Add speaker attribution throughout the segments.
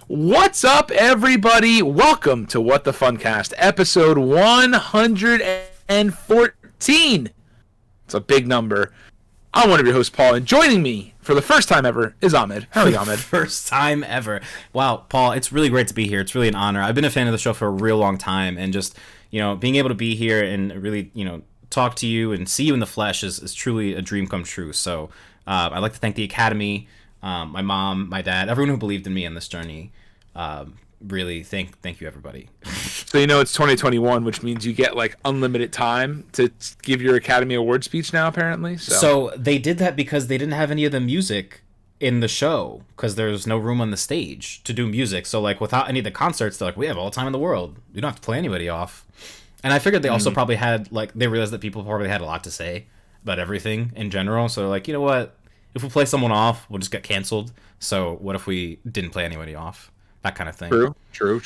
Speaker 1: What's up, everybody? Welcome to What the Funcast, episode 114. It's a big number. I'm one of your hosts, Paul, and joining me for the first time ever is Ahmed. How are you, Ahmed?
Speaker 2: First time ever. Wow, Paul, it's really great to be here. It's really an honor. I've been a fan of the show for a real long time, and just, being able to be here and really, talk to you and see you in the flesh is truly a dream come true. So I'd like to thank the Academy, my mom, my dad, everyone who believed in me on this journey. Really, thank you, everybody.
Speaker 1: So it's 2021, which means you get unlimited time to give your Academy Award speech now, apparently.
Speaker 2: So they did that because they didn't have any of the music in the show because there's no room on the stage to do music. So without any of the concerts, they're like, we have all the time in the world. We don't have to play anybody off. And I figured they also probably had they realized that people probably had a lot to say about everything in general. So they're like, you know what? If we play someone off, we'll just get canceled. So what if we didn't play anybody off? That kind of thing.
Speaker 1: True.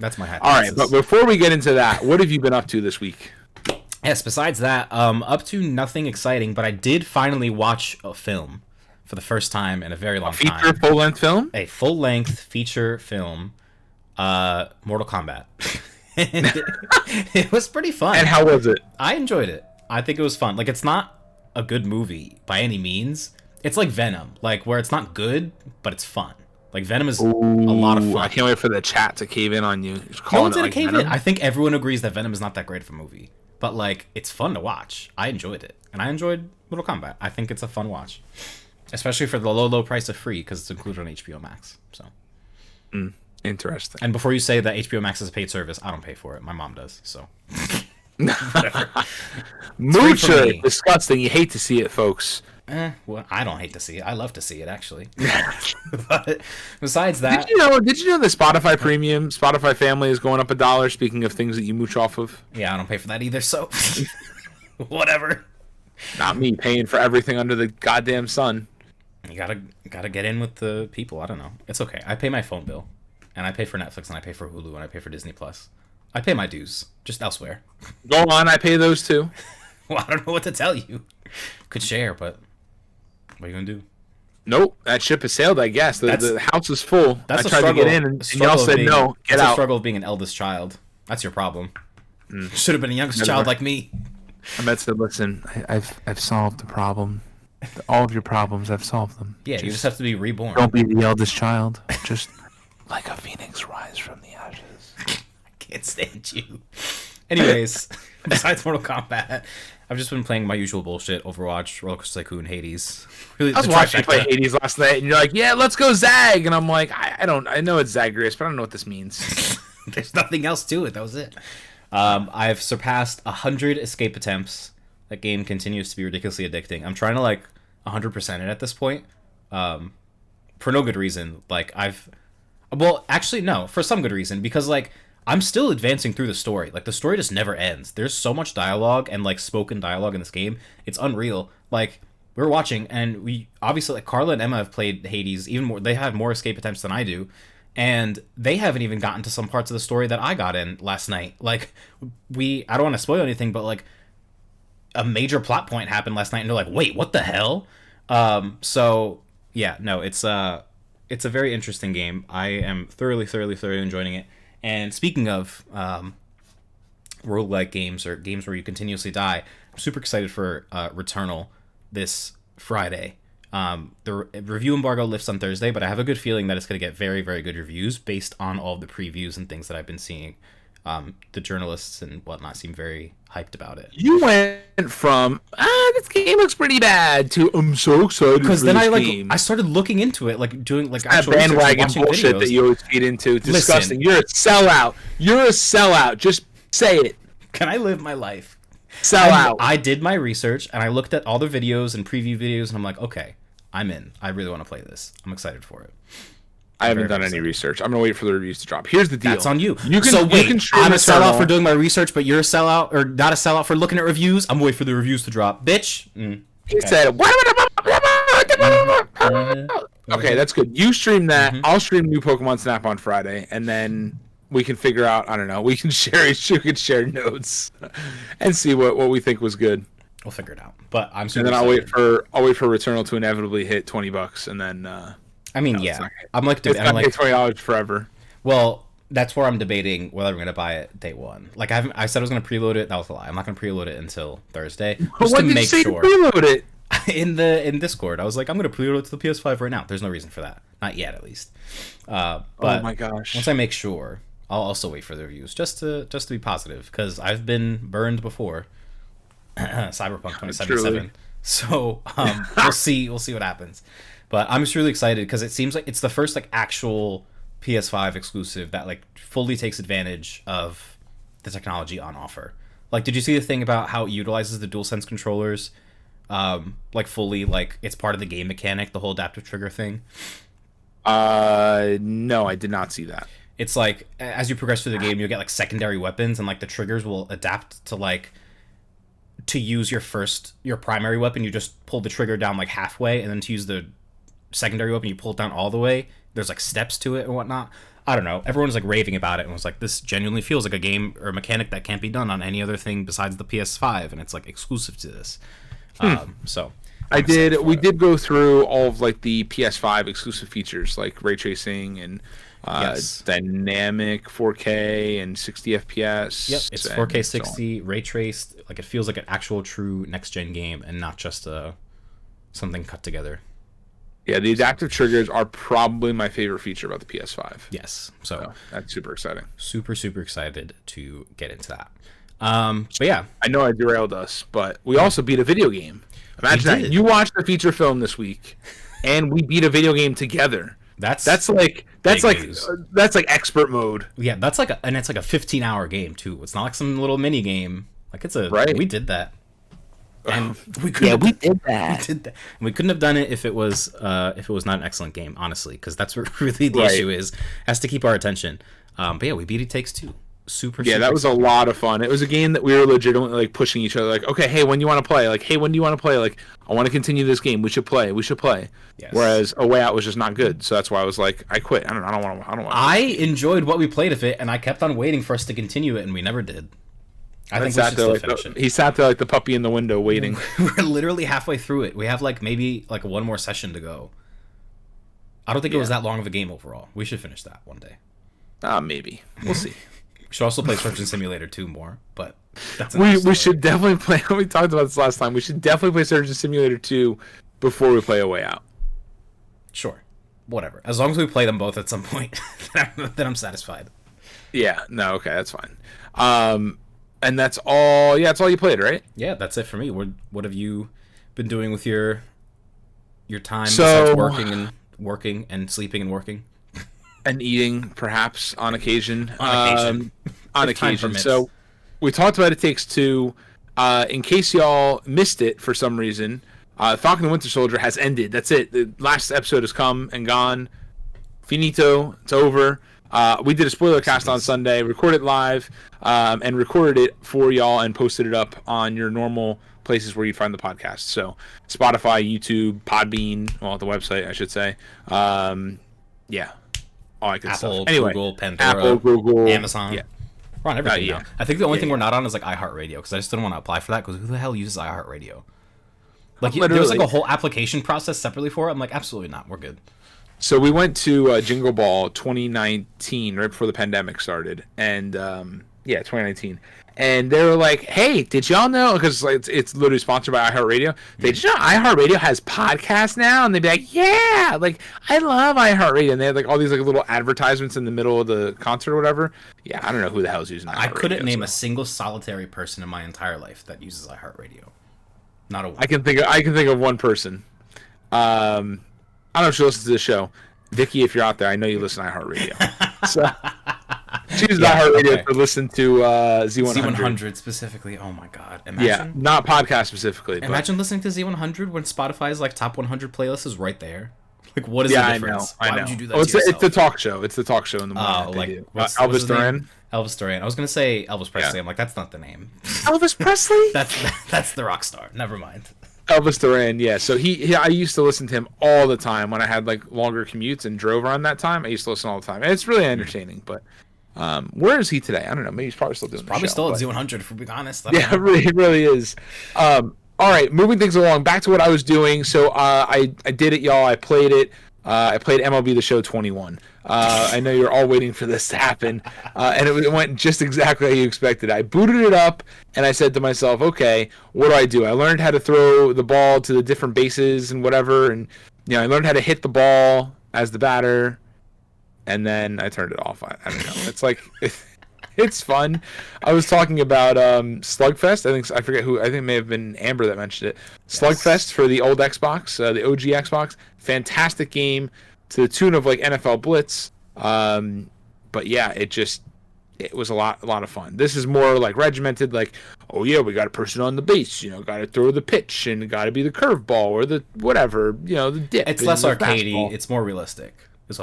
Speaker 2: That's my hypothesis.
Speaker 1: All right, but before we get into that, what have you been up to this week?
Speaker 2: Yes, besides that, up to nothing exciting, but I did finally watch a film for the first time in a very long time.
Speaker 1: Feature full-length film?
Speaker 2: A full-length feature film, Mortal Kombat. And it was pretty fun.
Speaker 1: And how was it?
Speaker 2: I enjoyed it. I think it was fun. It's not a good movie by any means. It's like Venom, where it's not good, but it's fun. Venom is a lot of fun.
Speaker 1: I can't wait for the chat to cave in on you.
Speaker 2: No one's gonna cave in. I think everyone agrees that Venom is not that great of a movie. But, it's fun to watch. I enjoyed it. And I enjoyed Mortal Kombat. I think it's a fun watch. Especially for the low price of free, because it's included on HBO Max. So.
Speaker 1: Interesting.
Speaker 2: And before you say that HBO Max is a paid service, I don't pay for it. My mom does, so. Whatever.
Speaker 1: Mucha disgusting. You hate to see it, folks.
Speaker 2: Well, I don't hate to see it. I love to see it, actually. But besides that...
Speaker 1: Did you know the Spotify Premium, Spotify Family is going up $1, speaking of things that you mooch off of?
Speaker 2: Yeah, I don't pay for that either, so... Whatever.
Speaker 1: Not me, paying for everything under the goddamn sun.
Speaker 2: You gotta get in with the people. I don't know. It's okay. I pay my phone bill. And I pay for Netflix, and I pay for Hulu, and I pay for Disney+. I pay my dues, just elsewhere.
Speaker 1: Go on, I pay those too.
Speaker 2: Well, I don't know what to tell you. Could share, but... What are you gonna do?
Speaker 1: Nope, that ship has sailed, I guess. The house is full.
Speaker 2: That's
Speaker 1: I tried to get in, and y'all said no, get out.
Speaker 2: That's a struggle of being an eldest child. That's your problem. Should have been a youngest child like me.
Speaker 1: Ahmed said, listen, I've solved the problem. All of your problems, I've solved them.
Speaker 2: Yeah, you just have to be reborn.
Speaker 1: Don't be the eldest child. Just like a phoenix rise from the ashes.
Speaker 2: I can't stand you. Anyways, besides Mortal Kombat, I've just been playing my usual bullshit: Overwatch, Roller Coaster Tycoon, Hades. Really,
Speaker 1: I was watching you play Hades last night, and you're like, "Yeah, let's go Zag," and I'm like, "I know it's Zagreus, but I don't know what this means."
Speaker 2: There's nothing else to it. That was it. I've surpassed 100 escape attempts. That game continues to be ridiculously addicting. I'm trying to 100% it at this point, for no good reason. Actually, no, for some good reason, because I'm still advancing through the story. The story just never ends. There's so much dialogue and spoken dialogue in this game. It's unreal. We were watching, and we obviously Carla and Emma have played Hades even more. They have more escape attempts than I do, and they haven't even gotten to some parts of the story that I got in last night. I don't want to spoil anything, but a major plot point happened last night, and they're like, wait, what the hell? So yeah, no, it's a very interesting game. I am thoroughly enjoying it. And speaking of roguelike games or games where you continuously die, I'm super excited for Returnal this Friday. The review embargo lifts on Thursday, but I have a good feeling that it's going to get very, very good reviews based on all of the previews and things that I've been seeing. The journalists and whatnot seem very hyped about it.
Speaker 1: You went from this game looks pretty bad to I'm so excited because then
Speaker 2: I started looking into it, doing actual
Speaker 1: bandwagon bullshit videos. That you always feed into. Disgusting. Listen, you're a sellout. You're a sellout. Just say it.
Speaker 2: Can I live my life?
Speaker 1: Sell out.
Speaker 2: I did my research and I looked at all the videos and preview videos and I'm like, okay, I'm in. I really want to play this. I'm excited for it.
Speaker 1: I haven't done any research. I'm gonna wait for the reviews to drop. Here's the deal.
Speaker 2: That's on you. I'm a sellout for doing my research, but you're a sellout, or not a sellout for looking at reviews. I'm waiting for the reviews to drop, bitch.
Speaker 1: He said, okay, that's good. You stream that. I'll stream New Pokemon Snap on Friday, and then we can figure out. I don't know. We can share notes and see what we think was good.
Speaker 2: We'll figure it out. But I'm super
Speaker 1: and then
Speaker 2: excited.
Speaker 1: I'll wait for Returnal to inevitably hit $20, and then.
Speaker 2: I mean,
Speaker 1: No, it's
Speaker 2: yeah.
Speaker 1: not.
Speaker 2: I'm like,
Speaker 1: It's
Speaker 2: I'm
Speaker 1: gonna be
Speaker 2: like,
Speaker 1: $20 forever.
Speaker 2: well, that's where I'm debating whether I'm going to buy it day one. Like, I said I was going to preload it. That was a lie. I'm not going to preload it until Thursday, just to
Speaker 1: When did you
Speaker 2: make
Speaker 1: say
Speaker 2: sure.
Speaker 1: to preload it?
Speaker 2: in Discord, I was like, I'm going to preload it to the PS5 right now. There's no reason for that. Not yet, at least. But
Speaker 1: Oh my gosh.
Speaker 2: once I make sure, I'll also wait for the reviews just to be positive, because I've been burned before. Cyberpunk 2077. So we'll see what happens. But I'm just really excited because it seems like it's the first like actual PS5 exclusive that like fully takes advantage of the technology on offer. Like, did you see the thing about how it utilizes the DualSense controllers? Like fully, like it's part of the game mechanic, the whole adaptive trigger thing.
Speaker 1: No, I did not see that.
Speaker 2: It's like as you progress through the game, you'll get like secondary weapons, and like the triggers will adapt to like to use your primary weapon. You just pull the trigger down like halfway, and then to use the secondary weapon, you pull it down all the way. There's like steps to it and whatnot. I don't know. Everyone was like raving about it and was like, this genuinely feels like a game or a mechanic that can't be done on any other thing besides the PS5, and it's like exclusive to this. So
Speaker 1: we did go through all of like the PS5 exclusive features like ray tracing and
Speaker 2: Yes.
Speaker 1: dynamic 4K and 60 FPS.
Speaker 2: Yep, it's 4K 60, ray traced. Like it feels like an actual true next gen game and not just something cut together.
Speaker 1: Yeah, the adaptive triggers are probably my favorite feature about the PS5.
Speaker 2: Yes, so
Speaker 1: that's super exciting.
Speaker 2: Super excited to get into that. But yeah,
Speaker 1: I know I derailed us, but we also beat a video game. Imagine that you watched the feature film this week, and we beat a video game together. That's like expert mode.
Speaker 2: Yeah, that's like it's like a 15-hour game too. It's not like some little mini game. Like it's a
Speaker 1: right.
Speaker 2: We did that, and we
Speaker 1: did that.
Speaker 2: And we couldn't have done it if it was not an excellent game, honestly, because that's what really the issue is. Has to keep our attention. But yeah, we beat It Takes Two. Super
Speaker 1: that was a lot of fun. It was a game that we were legitimately like pushing each other, like, okay, hey, when do you want to play? Like, hey, when do you want to play? Like, I want to continue this game. We should play. Yes. Whereas A Way Out was just not good, so that's why I was like, I quit. I don't want.
Speaker 2: I enjoyed what we played of it, and I kept on waiting for us to continue it, and we never did. I think we should still finish it.
Speaker 1: He sat there like the puppy in the window waiting.
Speaker 2: We're literally halfway through it. We have like maybe like one more session to go. I don't think it was that long of a game overall. We should finish that one day.
Speaker 1: Maybe. We'll see.
Speaker 2: We should also play Surgeon Simulator 2 more, but that's
Speaker 1: we should definitely play. We talked about this last time. We should definitely play Surgeon Simulator 2 before we play A Way Out.
Speaker 2: Sure, whatever. As long as we play them both at some point, then I'm satisfied.
Speaker 1: Yeah. No. Okay. That's fine. And that's all. Yeah, that's all you played, right?
Speaker 2: Yeah, that's it for me. What have you been doing with your time besides working and sleeping and working?
Speaker 1: And eating, perhaps, on occasion.
Speaker 2: On occasion.
Speaker 1: So, we talked about It Takes Two. In case y'all missed it for some reason, Falcon and Winter Soldier has ended. That's it. The last episode has come and gone. Finito. It's over. We did a spoiler cast on Sunday, recorded live, and recorded it for y'all and posted it up on your normal places where you'd find the podcast. So, Spotify, YouTube, Podbean, well, the website, I should say. Yeah. All that good
Speaker 2: Apple,
Speaker 1: stuff. Anyway,
Speaker 2: Google, Pandora,
Speaker 1: Apple, Google,
Speaker 2: Amazon.
Speaker 1: Yeah.
Speaker 2: We're on everything now. I think the only thing we're not on is like iHeartRadio, because I just didn't want to apply for that, because who the hell uses iHeartRadio? Like there was like a whole application process separately for it. I'm like, absolutely not. We're good.
Speaker 1: So we went to Jingle Ball 2019, right before the pandemic started, and 2019. And they were like, "Hey, did y'all know?" Because like, it's literally sponsored by iHeartRadio. Did you know iHeartRadio has podcasts now? And they'd be like, "Yeah, like I love iHeartRadio." And they had like all these like little advertisements in the middle of the concert or whatever. Yeah, I don't know who the hell is using iHeartRadio.
Speaker 2: I couldn't name a single solitary person in my entire life that uses iHeartRadio. Not a one.
Speaker 1: I can think of one person. I don't know if she listens to the show. Vicky, if you're out there, I know you listen to iHeartRadio. So she uses iHeartRadio to listen to Z100.
Speaker 2: Z100 specifically. Oh my god. Imagine,
Speaker 1: yeah, not podcast specifically.
Speaker 2: Imagine listening to Z100 when Spotify's like top 100 playlist is right there. Like, what is the difference?
Speaker 1: I know.
Speaker 2: Why would you do that
Speaker 1: to
Speaker 2: yourself?
Speaker 1: It's the talk show. It's the talk show in the morning.
Speaker 2: Oh, like
Speaker 1: Elvis Duran.
Speaker 2: Elvis Duran. I was gonna say Elvis Presley. I'm like, that's not the name.
Speaker 1: Elvis Presley?
Speaker 2: that's the rock star. Never mind.
Speaker 1: Elvis Duran, yeah. So I used to listen to him all the time when I had like longer commutes and drove around that time. I used to listen all the time. And it's really entertaining, but where is he today? I don't know. Maybe he's probably still doing the show,
Speaker 2: still at Z100, if we're being honest.
Speaker 1: Yeah, it really is. All right, moving things along. Back to what I was doing. So I did it, y'all. I played it. I played MLB The Show 21. I know you're all waiting for this to happen, and it went just exactly how you expected. I booted it up, and I said to myself, okay, what do? I learned how to throw the ball to the different bases and whatever, and I learned how to hit the ball as the batter, and then I turned it off. I don't know. It's like... It's fun. I was talking about Slugfest. I forget who. I think it may have been Amber that mentioned it. Yes. Slugfest for the old Xbox, the OG Xbox. Fantastic game to the tune of like NFL Blitz. But yeah, it was a lot of fun. This is more like regimented. Like, oh yeah, we got a person on the base. Got to throw the pitch and got to be the curveball or the whatever. The dip.
Speaker 2: It's less arcadey. It's more realistic.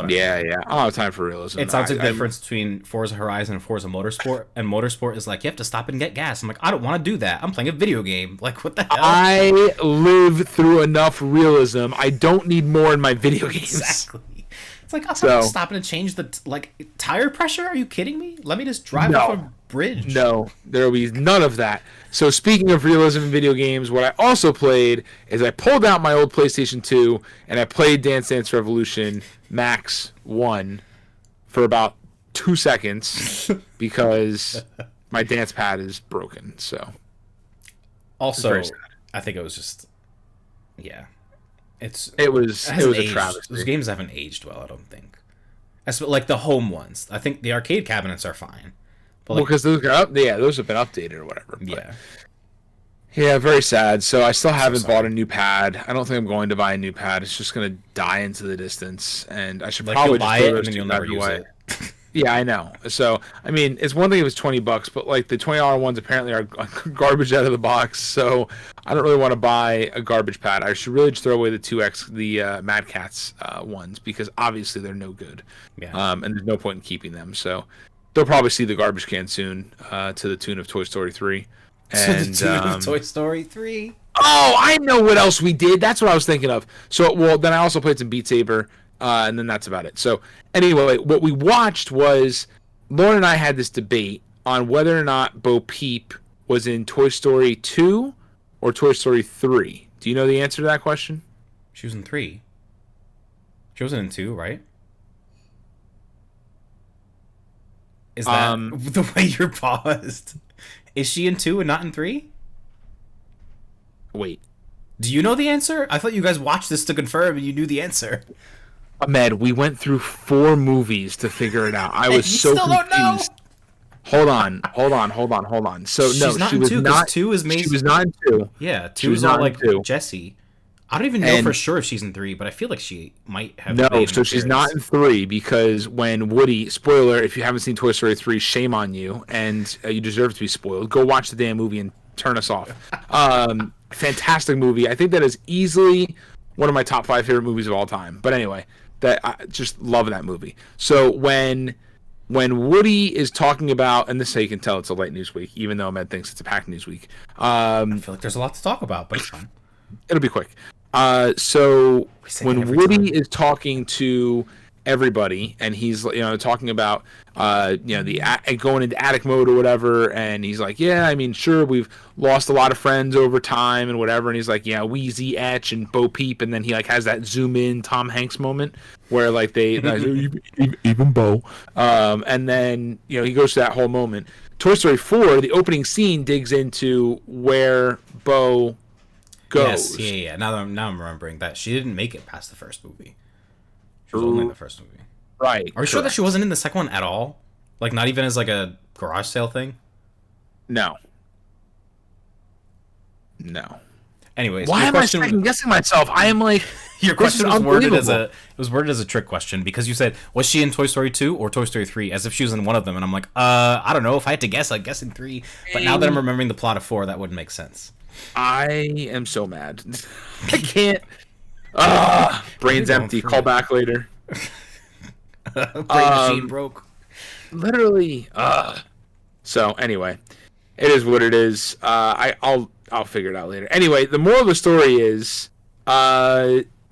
Speaker 1: Yeah. I don't have time for realism.
Speaker 2: It sounds like the difference between Forza Horizon and Forza Motorsport. And Motorsport is like, you have to stop and get gas. I'm like, I don't want to do that. I'm playing a video game. Like, what the hell?
Speaker 1: I live through enough realism. I don't need more in my video games.
Speaker 2: Exactly. It's like, I'm stopping to change the tire pressure? Are you kidding me? Let me just drive off a bridge.
Speaker 1: No, there will be none of that. So speaking of realism in video games, what I also played is I pulled out my old PlayStation 2 and I played Dance Dance Revolution Max 1 for about 2 seconds because my dance pad is broken. So
Speaker 2: also, I think it was just
Speaker 1: it was a travesty.
Speaker 2: Those games haven't aged well, I don't think. Like the home ones. I think the arcade cabinets are fine.
Speaker 1: But because those have been updated or whatever.
Speaker 2: But
Speaker 1: yeah, very sad. So I still haven't bought a new pad. I don't think I'm going to buy a new pad. It's just going to die into the distance, and I should probably just throw those two pads away. Yeah, I know. So I mean, it's one thing if it's $20, but like the $20 ones apparently are garbage out of the box. So I don't really want to buy a garbage pad. I should really just throw away the 2X, the Mad Catz ones, because obviously they're no good.
Speaker 2: Yeah.
Speaker 1: And there's no point in keeping them. So they'll probably see the garbage can soon, to the tune of Toy Story 3.
Speaker 2: And, to the tune of Toy Story 3?
Speaker 1: Oh, I know what else we did. That's what I was thinking of. So, then I also played some Beat Saber, and then that's about it. So, anyway, what we watched was, Lauren and I had this debate on whether or not Bo Peep was in Toy Story 2 or Toy Story 3. Do you know the answer to that question?
Speaker 2: She was in 3. She wasn't in 2, right? Is that the way you're paused? Is she in 2 and not in 3?
Speaker 1: Wait.
Speaker 2: Do you know the answer? I thought you guys watched this to confirm and you knew the answer.
Speaker 1: Ahmed, we went through 4 movies to figure it out. I was so confused. Don't know. Hold on. So
Speaker 2: she was not 2 is Mason.
Speaker 1: She was not in 2.
Speaker 2: Yeah, 2 is not like 2. Jessie. I don't even know for sure if she's in 3, but I feel like she might have.
Speaker 1: No, so she's not in 3 because when Woody, spoiler, if you haven't seen Toy Story 3, shame on you, and you deserve to be spoiled. Go watch the damn movie and turn us off. Fantastic movie. I think that is easily one of my top 5 favorite movies of all time. But anyway, I just love that movie. So when Woody is talking about, and this is how you can tell it's a light news week, even though Ahmed thinks it's a packed news week.
Speaker 2: I feel like there's a lot to talk about, but it's fine.
Speaker 1: It'll be quick. So when Woody is talking to everybody and he's talking about the going into attic mode or whatever, and he's like, yeah, I mean, sure, we've lost a lot of friends over time and whatever, and he's like, yeah, Wheezy, Etch, and Bo Peep, and then he like has that zoom in Tom Hanks moment where like they even Bo, and then he goes to that whole moment. Toy Story 4, the opening scene digs into where Bo goes.
Speaker 2: Yes, yeah. Now I'm remembering that she didn't make it past the first movie. She was only in the first movie.
Speaker 1: Right.
Speaker 2: Are you sure that she wasn't in the second one at all? Like, not even as like a garage sale thing?
Speaker 1: No.
Speaker 2: Anyways,
Speaker 1: why am I second guessing myself? I am like,
Speaker 2: your question was worded as a trick question because you said, was she in Toy Story 2 or Toy Story 3? As if she was in one of them, and I'm like, I don't know. If I had to guess, I'd guess in 3. But now that I'm remembering the plot of 4, that wouldn't make sense.
Speaker 1: I am so mad. I can't. Brain's empty. Call back later.
Speaker 2: Brain machine broke.
Speaker 1: Literally. So anyway, it is what it is. I'll figure it out later. Anyway, the moral of the story is,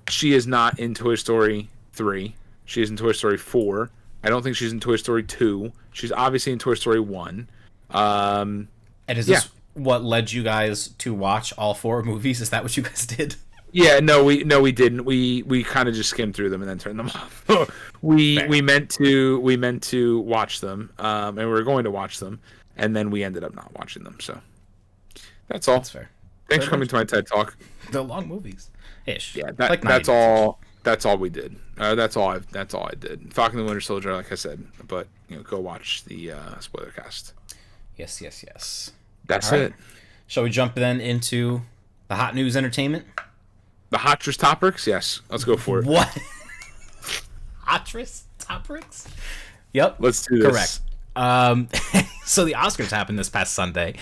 Speaker 1: she is not in Toy Story 3. She is in Toy Story 4. I don't think she's in Toy Story 2. She's obviously in Toy Story 1.
Speaker 2: And is this what led you guys to watch all 4 movies? Is that what you guys did?
Speaker 1: Yeah, no, we didn't. We kind of just skimmed through them and then turned them off. we meant to watch them, and we were going to watch them, and then we ended up not watching them. So that's all.
Speaker 2: That's fair.
Speaker 1: Thanks for coming to my TED Talk.
Speaker 2: They're long movies, ish.
Speaker 1: Yeah,
Speaker 2: Like
Speaker 1: that's
Speaker 2: 90 minutes.
Speaker 1: all. That's all we did. That's all I did. Falcon and the Winter Soldier, like I said, but go watch the spoiler cast.
Speaker 2: Yes, yes, yes.
Speaker 1: That's
Speaker 2: All right.
Speaker 1: it.
Speaker 2: Shall we jump then into the hot news entertainment?
Speaker 1: The Hotress Topics, yes. Let's go for it.
Speaker 2: What? Hotress Topics? Yep.
Speaker 1: Let's do this.
Speaker 2: Correct. So the Oscars happened this past Sunday.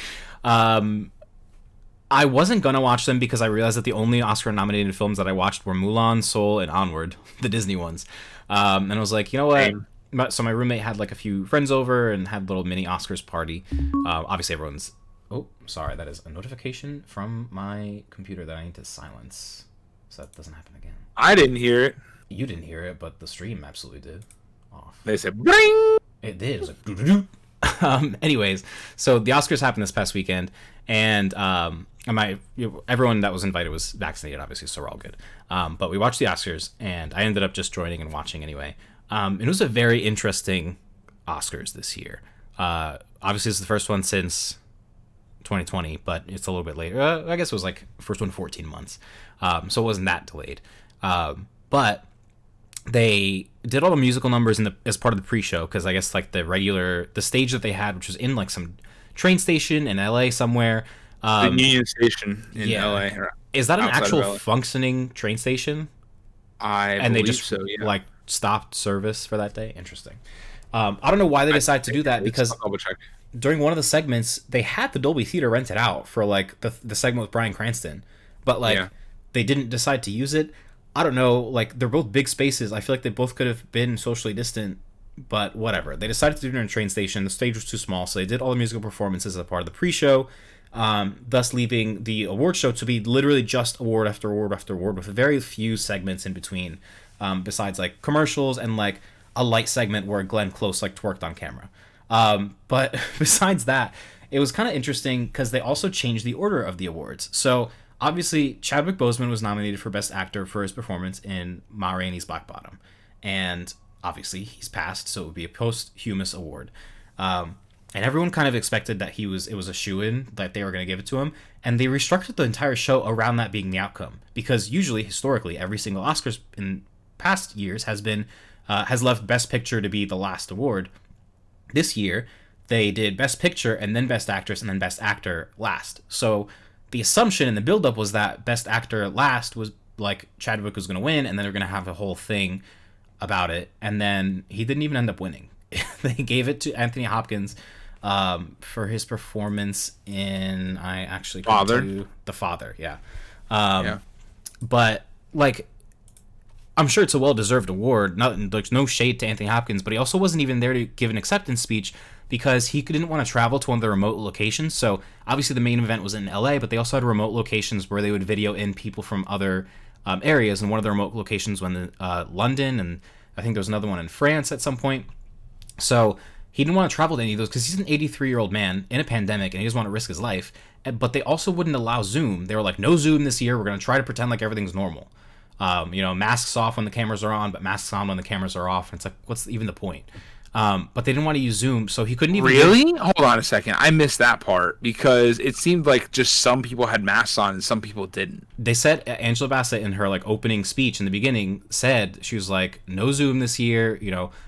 Speaker 2: I wasn't gonna watch them because I realized that the only Oscar-nominated films that I watched were Mulan, Soul, and Onward, the Disney ones. And I was like, you know what?
Speaker 1: Same.
Speaker 2: So my roommate had like a few friends over and had a little mini Oscars party. Obviously, everyone's. Oh, sorry, that is a notification from my computer that I need to silence, so that doesn't happen again.
Speaker 1: I didn't hear it.
Speaker 2: You didn't hear it, but the stream absolutely did. Off.
Speaker 1: They said, "Bring."
Speaker 2: It did. It was like doo-doo-doo. Anyways, so the Oscars happened this past weekend, and everyone that was invited was vaccinated, obviously, so we're all good. But we watched the Oscars, and I ended up just joining and watching anyway. It was a very interesting Oscars this year. Obviously, it's the first one since 2020, but it's a little bit later. I guess it was like first one 14 months, so it wasn't that delayed. But they did all the musical numbers as part of the pre-show, because I guess like the stage that they had, which was in like some train station in LA somewhere.
Speaker 1: The Union Station in LA.
Speaker 2: Is that an
Speaker 1: outside of
Speaker 2: actual
Speaker 1: LA.
Speaker 2: functioning train station?
Speaker 1: And
Speaker 2: They just
Speaker 1: so, yeah.
Speaker 2: like stopped service for that day. Interesting. I don't know why they decided to do that, because
Speaker 1: I'll double check.
Speaker 2: during one of the segments they had the Dolby Theater rented out for like the segment with Bryan Cranston, but like they didn't decide to use it. I don't know, like they're both big spaces. I feel like they both could have been socially distant, but whatever. They decided to do it in a train station. The stage was too small, so they did all the musical performances as a part of the pre-show, thus leaving the award show to be literally just award after award after award, with very few segments in between, besides like commercials and like a light segment where Glenn Close like twerked on camera. But besides that, it was kind of interesting because they also changed the order of the awards. So obviously, Chadwick Boseman was nominated for Best Actor for his performance in Ma Rainey's Black Bottom, and obviously he's passed, so it would be a posthumous award. And everyone kind of expected that it was a shoo-in, that they were going to give it to him, and they restructured the entire show around that being the outcome, because usually, historically, every single Oscars in past years has left Best Picture to be the last award. This year, they did Best Picture and then Best Actress and then Best Actor last. So the assumption in the build-up was that Best Actor last was like Chadwick was going to win, and then they're going to have a whole thing about it. And then he didn't even end up winning. They gave it to Anthony Hopkins for his performance in The Father. Yeah. But like, I'm sure it's a well-deserved award. There's no shade to Anthony Hopkins, but he also wasn't even there to give an acceptance speech because he didn't want to travel to one of the remote locations. So obviously the main event was in LA, but they also had remote locations where they would video in people from other areas. And one of the remote locations was in London, and I think there was another one in France at some point. So he didn't want to travel to any of those because he's an 83-year-old man in a pandemic, and he doesn't want to risk his life. But they also wouldn't allow Zoom. They were like, no Zoom this year. We're going to try to pretend like everything's normal. Masks off when the cameras are on, but masks on when the cameras are off. And it's like, what's even the point? But they didn't want to use Zoom, so he couldn't even...
Speaker 1: Really? Hold on a second. I missed that part because it seemed like just some people had masks on and some people didn't.
Speaker 2: They said, Angela Bassett in her like opening speech in the beginning said, she was like, no Zoom this year,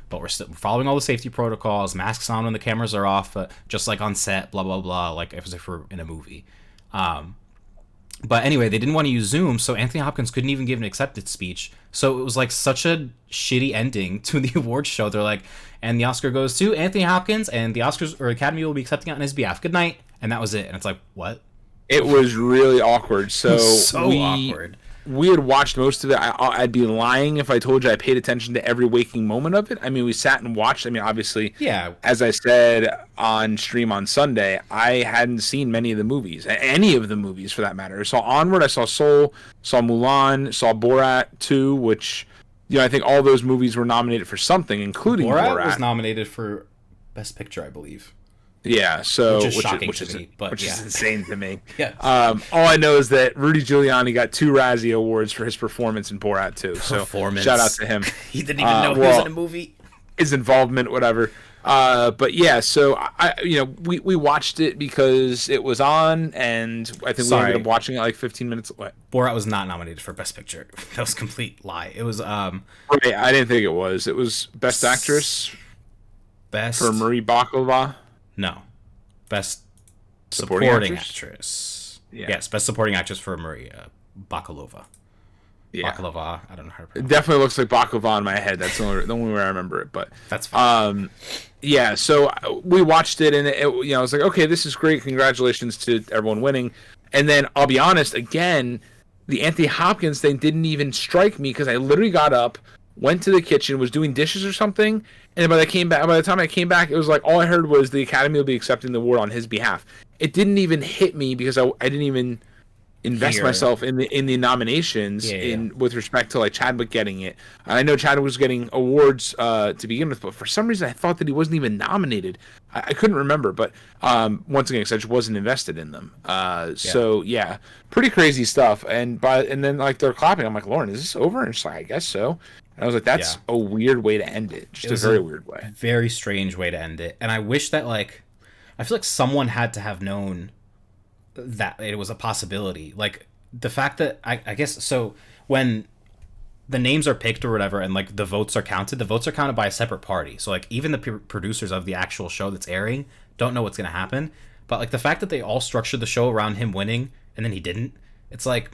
Speaker 2: but we're still following all the safety protocols, masks on when the cameras are off, just like on set, blah, blah, blah, like as if we're in a movie. But anyway, they didn't want to use Zoom, so Anthony Hopkins couldn't even give an acceptance speech. So it was like such a shitty ending to the awards show. They're like, and the Oscar goes to Anthony Hopkins, and the Oscars or Academy will be accepting it on his behalf. Good night. And that was it. And it's like, what?
Speaker 1: It was really awkward. So
Speaker 2: awkward.
Speaker 1: We had watched most of it. I'd be lying if I told you I paid attention to every waking moment of it. I mean, we sat and watched. I mean, obviously,
Speaker 2: yeah.
Speaker 1: As I said on stream on Sunday, I hadn't seen many of the movies, any of the movies for that matter. I saw Onward, I saw Soul, saw Mulan, saw Borat 2, which, I think all those movies were nominated for something, including Borat.
Speaker 2: Was nominated for Best Picture, I believe.
Speaker 1: Yeah, so
Speaker 2: which is shocking to me, but
Speaker 1: which
Speaker 2: yeah.
Speaker 1: is insane to me.
Speaker 2: Yeah.
Speaker 1: All I know is that Rudy Giuliani got 2 Razzie Awards for his performance in Borat 2. So shout out to him.
Speaker 2: He didn't even know he was in a movie.
Speaker 1: His involvement, whatever. But yeah, so we watched it because it was on, and I think we ended up watching it like 15 minutes. What?
Speaker 2: Borat was not nominated for Best Picture. That was a complete lie. It was
Speaker 1: Right, I didn't think it was. It was Best Actress.
Speaker 2: Best
Speaker 1: for Marie Baklava.
Speaker 2: No. Best supporting actress.
Speaker 1: Yeah.
Speaker 2: Yes, best supporting actress for Maria Bakalova.
Speaker 1: Yeah.
Speaker 2: Baklava. I don't know how to pronounce
Speaker 1: it. Definitely looks like baklava in my head. That's the only way I remember it. But
Speaker 2: that's fine.
Speaker 1: Yeah. So we watched it, and I was like, okay, this is great. Congratulations to everyone winning. And then I'll be honest, again, the Anthony Hopkins thing didn't even strike me because I literally got up, went to the kitchen, was doing dishes or something, and by the time I came back, it was like all I heard was the Academy will be accepting the award on his behalf. It didn't even hit me because I didn't even invest myself in the nominations with respect to like Chadwick getting it. I know Chadwick was getting awards to begin with, but for some reason I thought that he wasn't even nominated. I couldn't remember, but once again, because I just wasn't invested in them. So yeah, pretty crazy stuff. And then like they're clapping. I'm like, Lauren, is this over? And she's like, I guess so. And I was like, that's a weird way to end it. Just a very weird way.
Speaker 2: Very strange way to end it. And I wish that I feel like someone had to have known that it was a possibility. Like the fact that I guess so when the names are picked or whatever and like the votes are counted by a separate party. So like even the producers of the actual show that's airing don't know what's going to happen. But like the fact that they all structured the show around him winning and then he didn't, it's like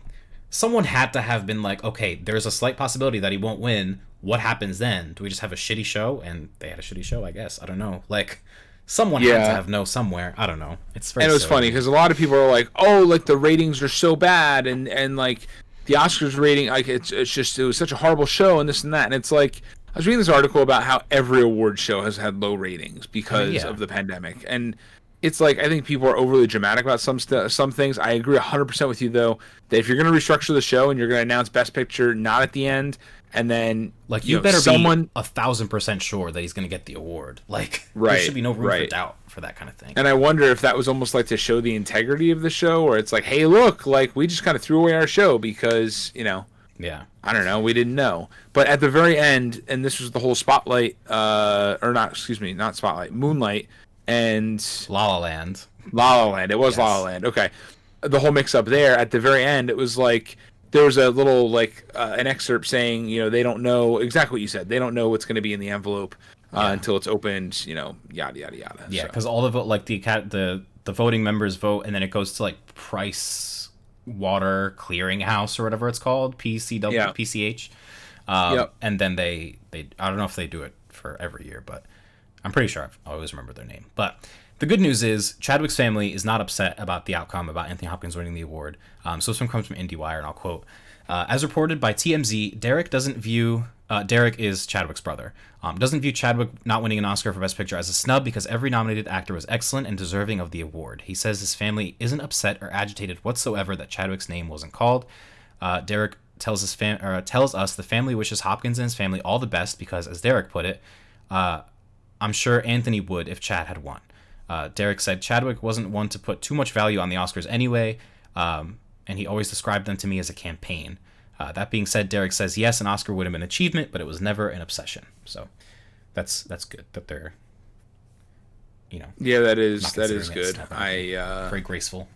Speaker 2: someone had to have been like, okay, there's a slight possibility that he won't win. What happens then? Do we just have a shitty show? And they had a shitty show, I guess. I don't know. Like someone had to have known somewhere. I don't know. It's very.
Speaker 1: And it was funny because a lot of people are like, "Oh, like the ratings are so bad," and like the Oscars rating, like it was such a horrible show, and this and that. And it's like I was reading this article about how every award show has had low ratings because of the pandemic, and it's like I think people are overly dramatic about some things. I agree 100% with you though that if you're going to restructure the show and you're going to announce Best Picture not at the end. And then,
Speaker 2: like, you better be 1,000% sure that he's going to get the award. Like, there should be no room for doubt for that kind of thing.
Speaker 1: And I wonder if that was almost like to show the integrity of the show, or it's like, hey, look, like, we just kind of threw away our show because, I don't know, we didn't know. But at the very end, and this was the whole Spotlight, not Spotlight, Moonlight, and
Speaker 2: La La Land.
Speaker 1: La La Land. It was La La Land. Okay. The whole mix-up there, at the very end, it was like, there was a little an excerpt saying they don't know exactly what you said. They don't know what's going to be in the envelope until it's opened. Yada yada yada.
Speaker 2: Yeah, because all the vote, like the voting members vote, and then it goes to like Price Water Clearinghouse or whatever it's called, PCW, PCH. And then they I don't know if they do it for every year, but I'm pretty sure I always remember their name. But the good news is Chadwick's family is not upset about the outcome, about Anthony Hopkins winning the award. So this one comes from IndieWire, and I'll quote, as reported by TMZ, Derek is Chadwick's brother, doesn't view Chadwick not winning an Oscar for Best Picture as a snub because every nominated actor was excellent and deserving of the award. He says his family isn't upset or agitated whatsoever that Chadwick's name wasn't called. Derek tells us the family wishes Hopkins and his family all the best because, as Derek put it, I'm sure Anthony would if Chad had won. Derek said Chadwick wasn't one to put too much value on the Oscars anyway, and he always described them to me as a campaign. That being said, Derek says yes, an Oscar would have been an achievement, but it was never an obsession. So that's good that they're,
Speaker 1: Yeah, that is good.
Speaker 2: Very graceful.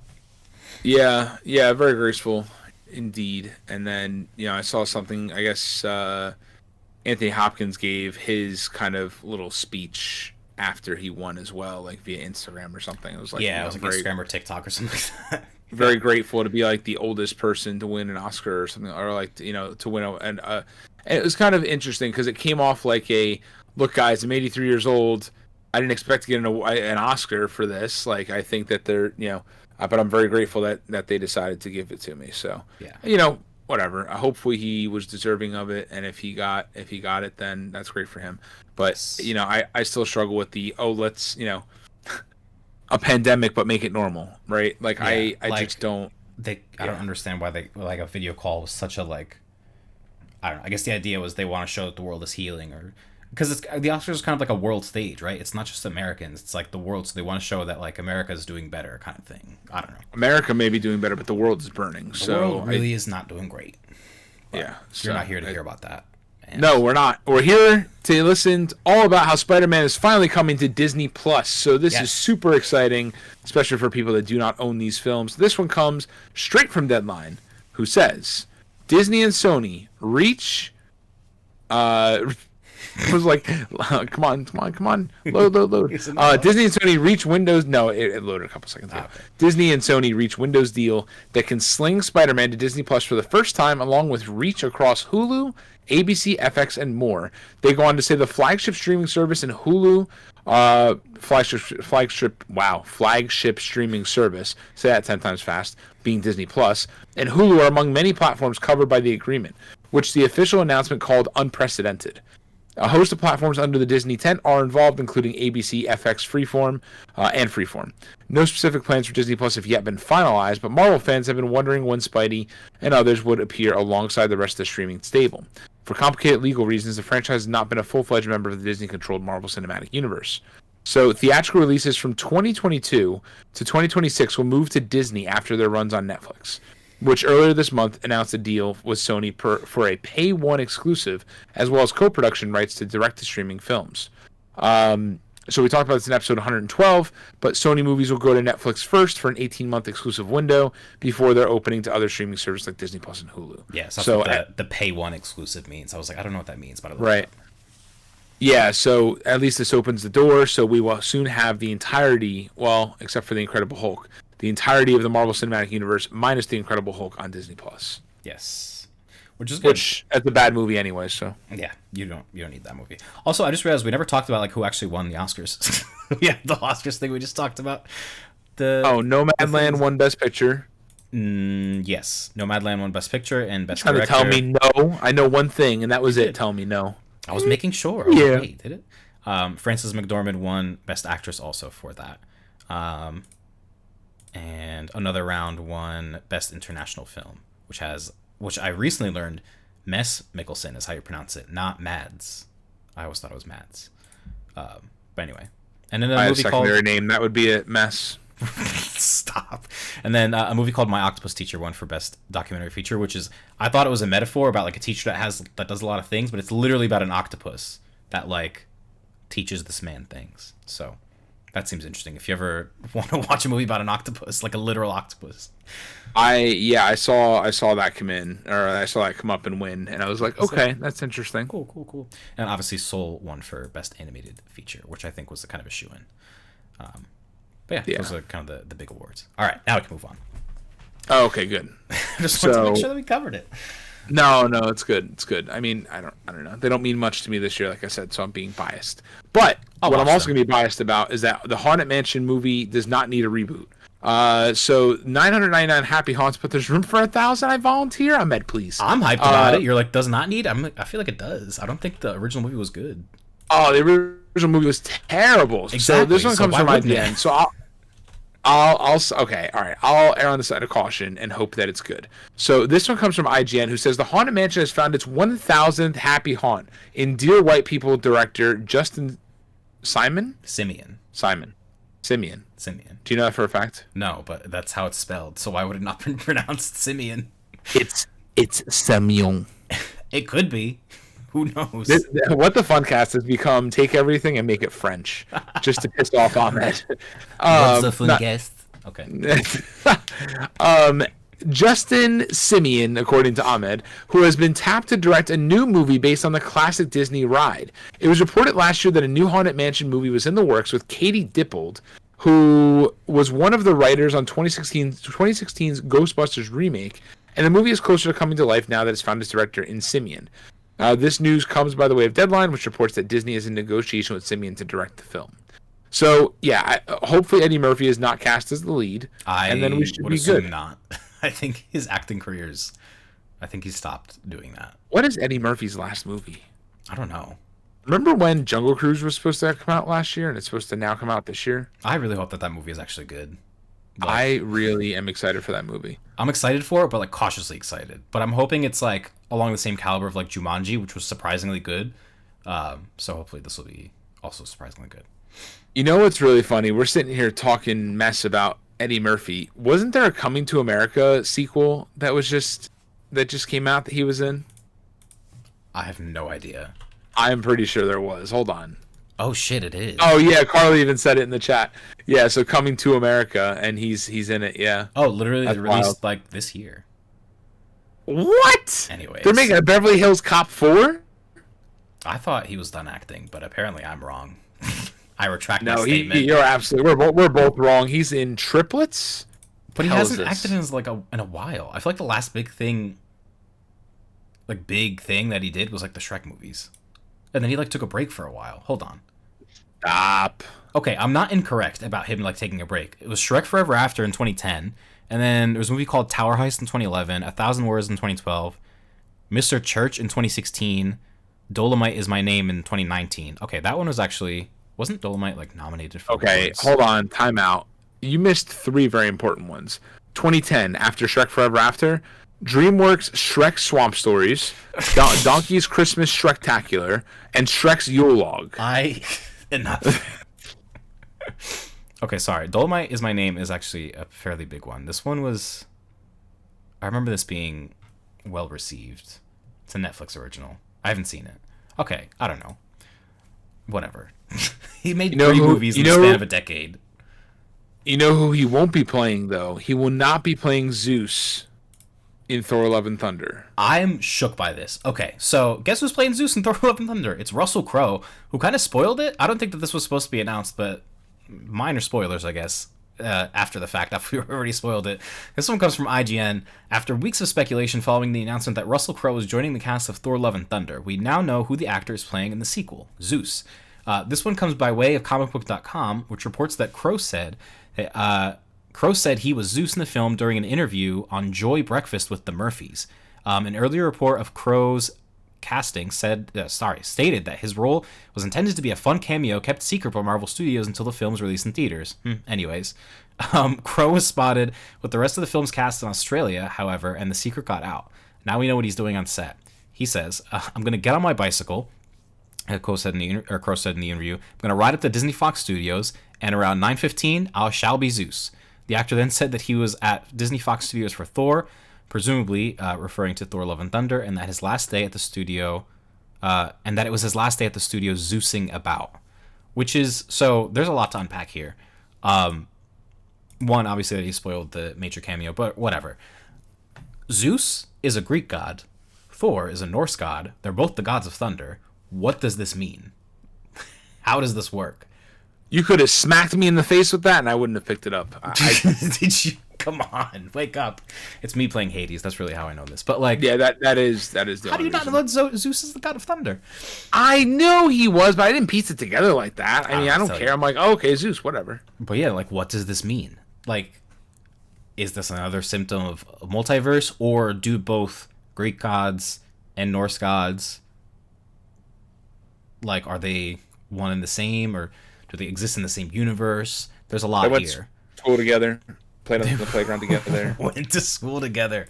Speaker 1: Yeah, very graceful indeed. And then I saw something. I guess Anthony Hopkins gave his kind of little speech after he won as well, like via Instagram or something. It was like
Speaker 2: it was like Instagram or TikTok or something like that.
Speaker 1: Very grateful to be like the oldest person to win an Oscar or something, or like to win and it was kind of interesting because it came off like look guys, I'm 83 years old. I didn't expect to get an Oscar for this. Like I think that they're but I'm very grateful that they decided to give it to me. So whatever. Hopefully he was deserving of it, and if he got it, then that's great for him. But I still struggle with let's a pandemic, but make it normal, right? Like I just don't.
Speaker 2: I don't understand why a video call was such a I don't know. I guess the idea was they want to show that the world is healing, or because the Oscars is kind of like a world stage, right? It's not just Americans; it's like the world. So they want to show that like America is doing better, kind of thing. I don't know.
Speaker 1: America may be doing better, but the world is burning.
Speaker 2: The world really is not doing great.
Speaker 1: Yeah,
Speaker 2: you're not here to hear about that.
Speaker 1: No, we're not. We're here to listen to all about how Spider-Man is finally coming to Disney Plus. So this is super exciting, especially for people that do not own these films. This one comes straight from Deadline, who says Disney and Sony reach. Was like, come on, load. Disney and Sony reach Windows. No, it loaded a couple seconds ago. Okay. Disney and Sony reach Windows deal that can sling Spider-Man to Disney Plus for the first time, along with reach across Hulu, ABC, FX, and more. They go on to say the flagship streaming service in Hulu, flagship streaming service. Say that 10 times fast. Being Disney Plus and Hulu are among many platforms covered by the agreement, which the official announcement called unprecedented. A host of platforms under the Disney tent are involved, including ABC, FX, Freeform, and Freeform. No specific plans for Disney Plus have yet been finalized, but Marvel fans have been wondering when Spidey and others would appear alongside the rest of the streaming stable. For complicated legal reasons, the franchise has not been a full-fledged member of the Disney-controlled Marvel Cinematic Universe. So theatrical releases from 2022 to 2026 will move to Disney after their runs on Netflix, which earlier this month announced a deal with Sony for a pay-one exclusive, as well as co-production rights to direct-to-streaming films. So we talked about this in episode 112, but Sony movies will go to Netflix first for an 18-month exclusive window before they're opening to other streaming services like Disney Plus and Hulu.
Speaker 2: Yeah, so that's what the pay-one exclusive means. I was like, I don't know what that means, but I looked
Speaker 1: right.
Speaker 2: it up.
Speaker 1: Yeah, so at least this opens the door, so we will soon have the entirety, well, except for the Incredible Hulk, the entirety of the Marvel Cinematic Universe minus the Incredible Hulk on Disney Plus.
Speaker 2: Yes, which is good.
Speaker 1: Which is a bad movie anyway. So
Speaker 2: yeah, you don't need that movie. Also, I just realized we never talked about like who actually won the Oscars. Yeah, the Oscars thing we just talked about.
Speaker 1: Nomadland won Best Picture.
Speaker 2: Yes, Nomadland won Best Picture and Best
Speaker 1: Director.
Speaker 2: Director.
Speaker 1: Tell me no. I know one thing, and that was it. Tell me no.
Speaker 2: I was making sure. Yeah. Wait, did it? Frances McDormand won Best Actress also for that. And Another Round won Best International Film, which I recently learned Mess Mikkelsen is how you pronounce it, not Mads. I always thought it was Mads. But anyway. And then a movie
Speaker 1: secondary name, that would be it, Mess.
Speaker 2: Stop. And then a movie called My Octopus Teacher won for Best Documentary Feature, which is, I thought it was a metaphor about like a teacher that does a lot of things, but it's literally about an octopus that like teaches this man things. So that seems interesting. If you ever want to watch a movie about an octopus, like a literal octopus.
Speaker 1: I saw that come in, or I saw that come up and win, and I was like, okay, that's interesting.
Speaker 2: Cool. And obviously Soul won for Best Animated Feature, which I think was the kind of a shoo-in. But yeah, those are kind of the big awards. All right, now we can move on.
Speaker 1: Oh, okay, good.
Speaker 2: Just want to make sure that we covered it.
Speaker 1: No, it's good. It's good. I mean, I don't know. They don't mean much to me this year, like I said, so I'm being biased. But what I'm also going to be biased about is that the Haunted Mansion movie does not need a reboot. So 999 happy haunts, but there's room for 1,000. I volunteer. Ahmed, please.
Speaker 2: I'm hyped about it. You're like, does not need. I feel like it does. I don't think the original movie was good.
Speaker 1: Oh, the original movie was terrible.
Speaker 2: Exactly.
Speaker 1: So this one comes from IGN. So I'll err on the side of caution and hope that it's good. So this one comes from IGN, who says the Haunted Mansion has found its 1,000th happy haunt in Dear White People director Justin Simeon. Do you know that for a fact?
Speaker 2: No, but that's how it's spelled. So why would it not be pronounced Simeon?
Speaker 1: It's Simeon.
Speaker 2: It could be. Who knows?
Speaker 1: What the Funcast has become, take everything and make it French, just to piss off Ahmed.
Speaker 2: What's the Funcast?
Speaker 1: Okay. Justin Simeon, according to Ahmed, who has been tapped to direct a new movie based on the classic Disney ride. It was reported last year that a new Haunted Mansion movie was in the works with Katie Dippold, who was one of the writers on 2016's Ghostbusters remake, and the movie is closer to coming to life now that it's found its director in Simeon. This news comes by the way of Deadline, which reports that Disney is in negotiation with Simeon to direct the film. So, yeah, hopefully Eddie Murphy is not cast as the lead, and then we should be good.
Speaker 2: Not. I think his acting career's... I think he stopped doing that.
Speaker 1: What is Eddie Murphy's last movie?
Speaker 2: I don't know.
Speaker 1: Remember when Jungle Cruise was supposed to come out last year, and it's supposed to now come out this year?
Speaker 2: I really hope that movie is actually good.
Speaker 1: I really am excited for that movie.
Speaker 2: I'm excited for it, but like cautiously excited. But I'm hoping it's like along the same caliber of like Jumanji, which was surprisingly good. So hopefully this will be also surprisingly good.
Speaker 1: You know what's really funny? We're sitting here talking mess about Eddie Murphy. Wasn't there a Coming to America sequel that just came out that he was in?
Speaker 2: I have no idea.
Speaker 1: I'm pretty sure there was. Hold on.
Speaker 2: Oh shit, it is.
Speaker 1: Oh yeah, Carly even said it in the chat. Yeah, so Coming to America, and he's in it. Yeah.
Speaker 2: Oh, literally,
Speaker 1: That's
Speaker 2: they released
Speaker 1: wild.
Speaker 2: like this year.
Speaker 1: What?
Speaker 2: Anyways,
Speaker 1: They're making a Beverly Hills Cop 4?
Speaker 2: I thought he was done acting, but apparently I'm wrong. I retract my
Speaker 1: No,
Speaker 2: statement.
Speaker 1: you're absolutely. We're both wrong. He's in Triplets.
Speaker 2: But he
Speaker 1: Hell is
Speaker 2: hasn't
Speaker 1: this?
Speaker 2: acted in a while. I feel like the last big thing that he did was like the Shrek movies, and then he like took a break for a while. Hold on.
Speaker 1: Stop.
Speaker 2: Okay, I'm not incorrect about him like taking a break. It was Shrek Forever After in 2010, and then there was a movie called Tower Heist in 2011, A Thousand Words in 2012, Mr. Church in 2016, Dolomite Is My Name in 2019. Okay, that one wasn't Dolomite like nominated for
Speaker 1: Okay,
Speaker 2: awards?
Speaker 1: hold on. Time out. You missed 3 very important ones. 2010, after Shrek Forever After, DreamWorks Shrek Swamp Stories, Donkey's Christmas Shrektacular, and Shrek's Yule Log.
Speaker 2: Enough. Okay, sorry. Dolomite Is My Name is actually a fairly big one. This one was... I remember this being well received. It's a Netflix original. I haven't seen it. Okay, I don't know. Whatever. He made 3 movies in the span of a decade.
Speaker 1: You know who he won't be playing, though? He will not be playing Zeus in Thor Love and Thunder.
Speaker 2: I'm shook by this. Okay, so guess who's playing Zeus in Thor Love and Thunder? It's Russell Crowe, who kind of spoiled it. I don't think that this was supposed to be announced, but minor spoilers, I guess, after the fact, after we already spoiled it. This one comes from IGN. After weeks of speculation following the announcement that Russell Crowe is joining the cast of Thor Love and Thunder, we now know who the actor is playing in the sequel, Zeus. This one comes by way of comicbook.com, which reports that Crowe said he was Zeus in the film during an interview on Joy Breakfast with the Murphys. An earlier report of Crowe's casting stated that his role was intended to be a fun cameo kept secret by Marvel Studios until the film's release in theaters. Anyways, Crowe was spotted with the rest of the film's cast in Australia, however, and the secret got out. Now we know what he's doing on set. He says, "I'm going to get on my bicycle." Crowe said in the interview, "I'm going to ride up to Disney Fox Studios, and around 9:15, I shall be Zeus." The actor then said that he was at Disney Fox Studios for Thor, presumably referring to Thor: Love and Thunder, and that his last day at the studio, and that it was his last day at the studio Zeusing about. Which is, so there's a lot to unpack here. One, obviously that he spoiled the major cameo, but whatever. Zeus is a Greek god. Thor is a Norse god. They're both the gods of thunder. What does this mean? How does this work?
Speaker 1: You could have smacked me in the face with that, and I wouldn't have picked it up.
Speaker 2: Did you? Come on, wake up! It's me playing Hades. That's really how I know this. But like,
Speaker 1: yeah, that is the.
Speaker 2: How do you not know that Zeus is the god of thunder?
Speaker 1: I know he was, but I didn't piece it together like that. I mean, I don't care.
Speaker 2: You.
Speaker 1: I'm like, oh, okay, Zeus, whatever.
Speaker 2: But yeah, like, what does this mean? Like, is this another symptom of a multiverse, or do both Greek gods and Norse gods, like, are they one and the same, or do they exist in the same universe? There's a lot
Speaker 1: they went
Speaker 2: here.
Speaker 1: School together, played on the playground together.
Speaker 2: Went to school together.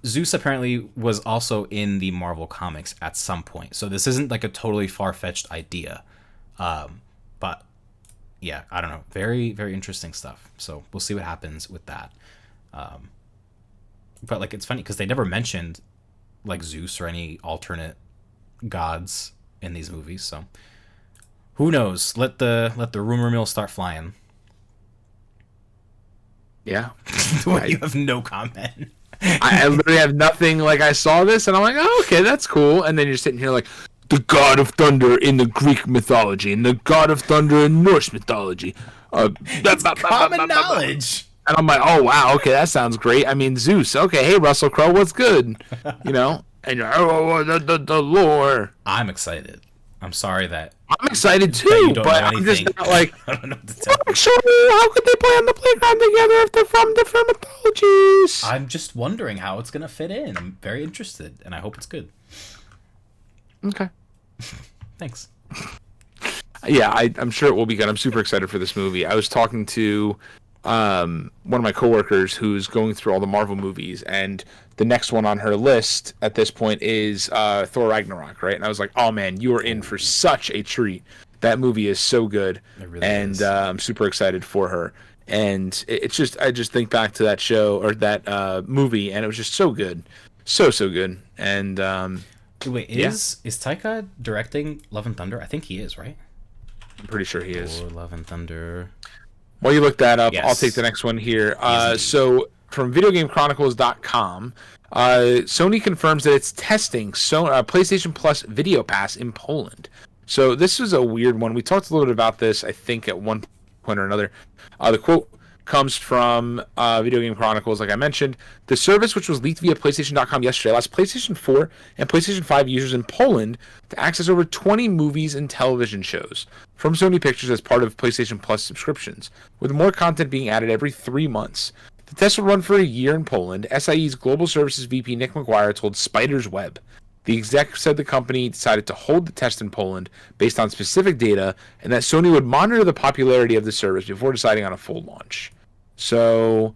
Speaker 2: Zeus apparently was also in the Marvel comics at some point, so this isn't like a totally far-fetched idea. But yeah, I don't know. Very, very interesting stuff. So we'll see what happens with that. But like, it's funny because they never mentioned like Zeus or any alternate gods in these movies, so who knows? Let the rumor mill start flying.
Speaker 1: Yeah.
Speaker 2: You have no comment.
Speaker 1: I literally have nothing. Like, I saw this and I'm like, oh, okay, that's cool. And then you're sitting here like, the god of thunder in the Greek mythology and the god of thunder in Norse mythology.
Speaker 2: That's common knowledge.
Speaker 1: And I'm like, oh wow, okay, that sounds great. I mean, Zeus. Okay, hey, Russell Crowe, what's good? You know, and you're, the lore.
Speaker 2: I'm excited. I'm sorry that
Speaker 1: I'm excited too, but I'm just not like.
Speaker 2: I don't know what to tell you.
Speaker 1: Actually, how could they play on the playground together if they're from different mythologies?
Speaker 2: I'm just wondering how it's gonna fit in. I'm very interested, and I hope it's good.
Speaker 1: Okay.
Speaker 2: Thanks.
Speaker 1: Yeah, I'm sure it will be good. I'm super excited for this movie. I was talking to one of my coworkers who's going through all the Marvel movies, and the next one on her list at this point is Thor Ragnarok, right? And I was like, oh man, you are in for such a treat. That movie is so good, and I'm super excited for her. And it's just, I just think back to that show or that movie, and it was just so good, so good. And
Speaker 2: wait, is Taika directing Love and Thunder? I think he is, right?
Speaker 1: I'm pretty sure he is.
Speaker 2: Love and Thunder.
Speaker 1: While you look that up,
Speaker 2: Yes.
Speaker 1: I'll take the next one here. So from VideoGameChronicles.com, Sony confirms that it's testing PlayStation Plus Video Pass in Poland. So this is a weird one. We talked a little bit about this, I think, at one point or another. The quote comes from Video Game Chronicles, like I mentioned. The service, which was leaked via PlayStation.com yesterday, allows PlayStation 4 and PlayStation 5 users in Poland to access over 20 movies and television shows from Sony Pictures as part of PlayStation Plus subscriptions, with more content being added every 3 months. The test will run for a year in Poland. SIE's Global Services VP Nick McGuire told Spider's Web. The exec said the company decided to hold the test in Poland based on specific data, and that Sony would monitor the popularity of the service before deciding on a full launch. So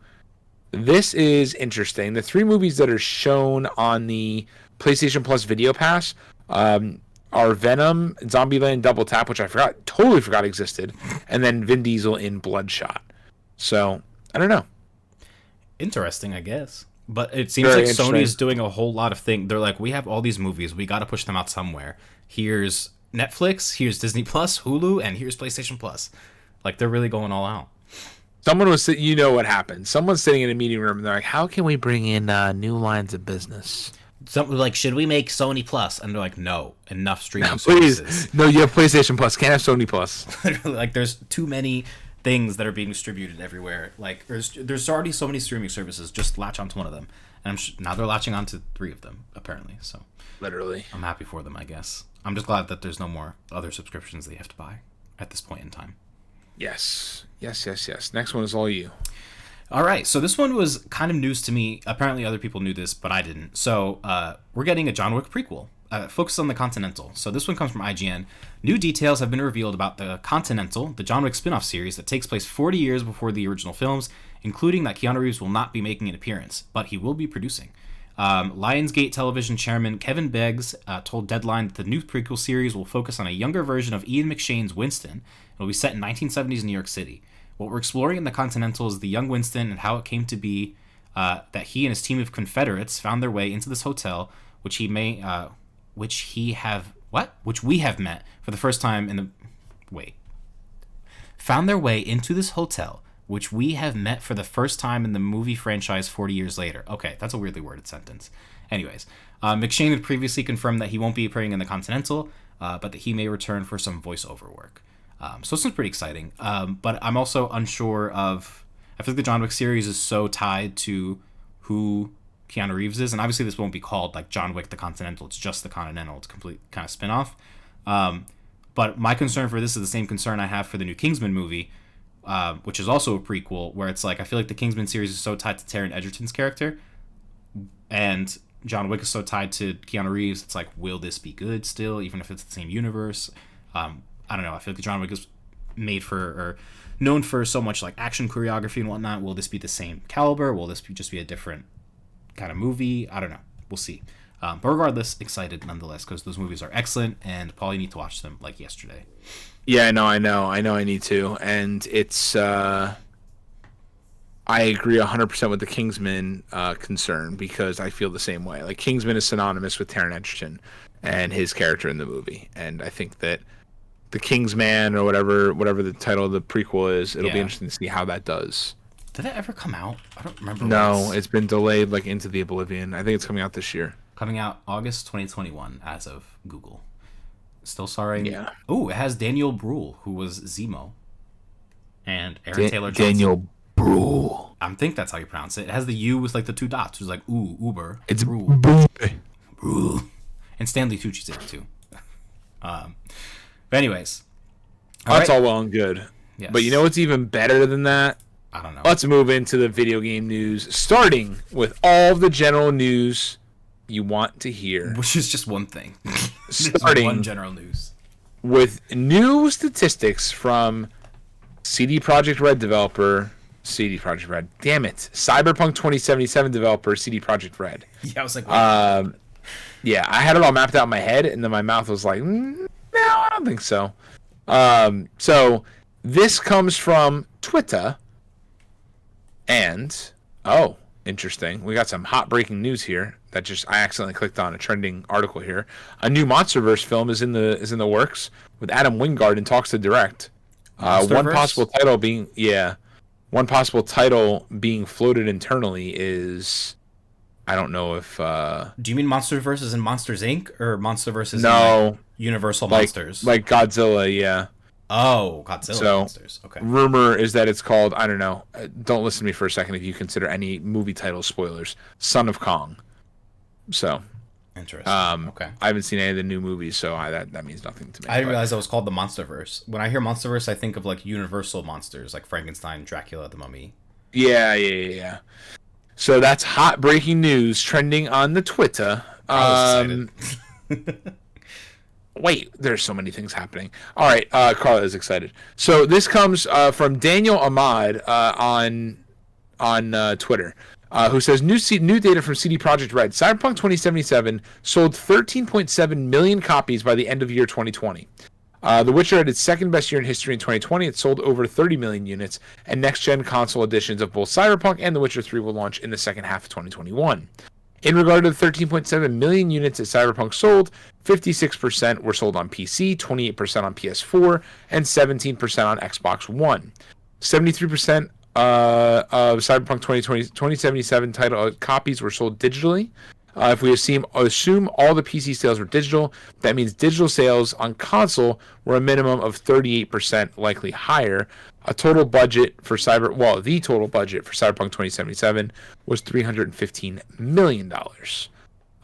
Speaker 1: this is interesting. The 3 movies that are shown on the PlayStation Plus Video Pass are Venom, Zombieland Double Tap, which I totally forgot existed, and then Vin Diesel in Bloodshot. So I don't know.
Speaker 2: Interesting, I guess. But it seems
Speaker 1: Very
Speaker 2: like Sony's doing a whole lot of things. They're like, we have all these movies. We got to push them out somewhere. Here's Netflix, here's Disney Plus, Hulu, and here's PlayStation Plus. Like, they're really going all out.
Speaker 1: Someone was, you know what happened. Someone's sitting in a meeting room and they're like, how can we bring in new lines of business?
Speaker 2: Something like, should we make Sony Plus? And they're like, no, enough streaming
Speaker 1: Please.
Speaker 2: services.
Speaker 1: No, you have PlayStation Plus. Can't have Sony Plus.
Speaker 2: Like, there's too many things that are being distributed everywhere. Like, there's already so many streaming services. Just latch onto one of them. And now they're latching onto 3 of them, apparently. So
Speaker 1: Literally.
Speaker 2: I'm happy for them, I guess. I'm just glad that there's no more other subscriptions they have to buy at this point in time.
Speaker 1: Yes. Next one is all you.
Speaker 2: All right, so this one was kind of news to me. Apparently other people knew this, but I didn't. So we're getting a John Wick prequel focused on the Continental. So this one comes from IGN. New details have been revealed about the Continental, the John Wick spin-off series that takes place 40 years before the original films, including that Keanu Reeves will not be making an appearance, but he will be producing. Lionsgate Television chairman Kevin Beggs told Deadline that the new prequel series will focus on a younger version of Ian McShane's Winston. It will be set in 1970s New York City. What we're exploring in the Continental is the young Winston and how it came to be that he and his team of Confederates found their way into this hotel, which we have met for the first time in the found their way into this hotel, which we have met for the first time in the movie franchise 40 years later. Okay, that's a weirdly worded sentence. Anyways, McShane had previously confirmed that he won't be appearing in the Continental, but that he may return for some voiceover work. So this is pretty exciting. But I'm also unsure of... I feel like the John Wick series is so tied to who Keanu Reeves is. And obviously this won't be called like John Wick the Continental. It's just the Continental. It's a complete kind of spin-off. But my concern for this is the same concern I have for the new Kingsman movie, which is also a prequel, where it's like, I feel like the Kingsman series is so tied to Taron Egerton's character, and John Wick is so tied to Keanu Reeves. It's like, will this be good still, even if it's the same universe? I don't know. I feel like John Wick is made for, or known for so much like action choreography and whatnot. Will this be the same caliber? Will this just be a different kind of movie? I don't know. We'll see. But regardless, excited nonetheless, because those movies are excellent, and Paul, you need to watch them like yesterday.
Speaker 1: Yeah, I know I need to. And it's, I agree 100% with the Kingsman concern, because I feel the same way. Like, Kingsman is synonymous with Taron Egerton and his character in the movie. And I think that the Kingsman, or whatever the title of the prequel is, it'll be interesting to see how that does.
Speaker 2: Did that ever come out? I don't remember.
Speaker 1: No, it's been delayed like into the oblivion. I think it's coming out this year.
Speaker 2: Coming out August 2021 as of Google. Still sorry.
Speaker 1: Yeah.
Speaker 2: Oh, it has Daniel Bruhl, who was Zemo, and Aaron Taylor Johnson.
Speaker 1: Daniel Bruhl.
Speaker 2: I think that's how you pronounce it. It has the U with like the 2 dots. It's like Uber.
Speaker 1: It's
Speaker 2: Bruhl.
Speaker 1: Bruhl.
Speaker 2: And Stanley Tucci's in it too. But anyways,
Speaker 1: that's all well and good.
Speaker 2: Yes.
Speaker 1: But you know what's even better than that?
Speaker 2: I don't know.
Speaker 1: Let's move into the video game news, starting with all the general news you want to hear.
Speaker 2: Which is just one thing.
Speaker 1: Starting
Speaker 2: one general news.
Speaker 1: With new statistics from CD Projekt Red developer CD Projekt Red. Damn it. Cyberpunk 2077 developer, CD Projekt Red.
Speaker 2: Yeah, I was like, what?
Speaker 1: Yeah, I had it all mapped out in my head, and then my mouth was like, no, I don't think so. So this comes from Twitter, and interesting. We got some hot breaking news here that I accidentally clicked on a trending article here. A new MonsterVerse film is in the works with Adam Wingard in talks to direct. One possible title being floated internally is, I don't know if.
Speaker 2: Do you mean MonsterVerse is in Monsters Inc. or MonsterVerse is in like Universal Monsters?
Speaker 1: Like Godzilla, yeah.
Speaker 2: Oh, Godzilla Monsters. Okay.
Speaker 1: Rumor is that it's called, I don't know. Don't listen to me for a second if you consider any movie title spoilers. Son of Kong. So.
Speaker 2: Interesting. Okay.
Speaker 1: I haven't seen any of the new movies, so that means nothing to me.
Speaker 2: I didn't realize that was called the MonsterVerse. When I hear MonsterVerse, I think of like Universal monsters, like Frankenstein, Dracula, the Mummy.
Speaker 1: Yeah. So that's hot breaking news trending on the Twitter.
Speaker 2: I was excited.
Speaker 1: Wait, there's so many things happening. All right, Carla is excited. So this comes from Daniel Ahmad on Twitter, who says new data from CD Projekt Red. Cyberpunk 2077 sold 13.7 million copies by the end of year 2020. The Witcher had its second best year in history in 2020. It sold over 30 million units, and next-gen console editions of both Cyberpunk and The Witcher 3 will launch in the second half of 2021. In regard to the 13.7 million units that Cyberpunk sold, 56% were sold on PC, 28% on PS4, and 17% on Xbox One. 73% of Cyberpunk 2077 title copies were sold digitally. If we assume all the PC sales were digital, that means digital sales on console were a minimum of 38%, likely higher. The total budget for Cyberpunk 2077 was $315 million.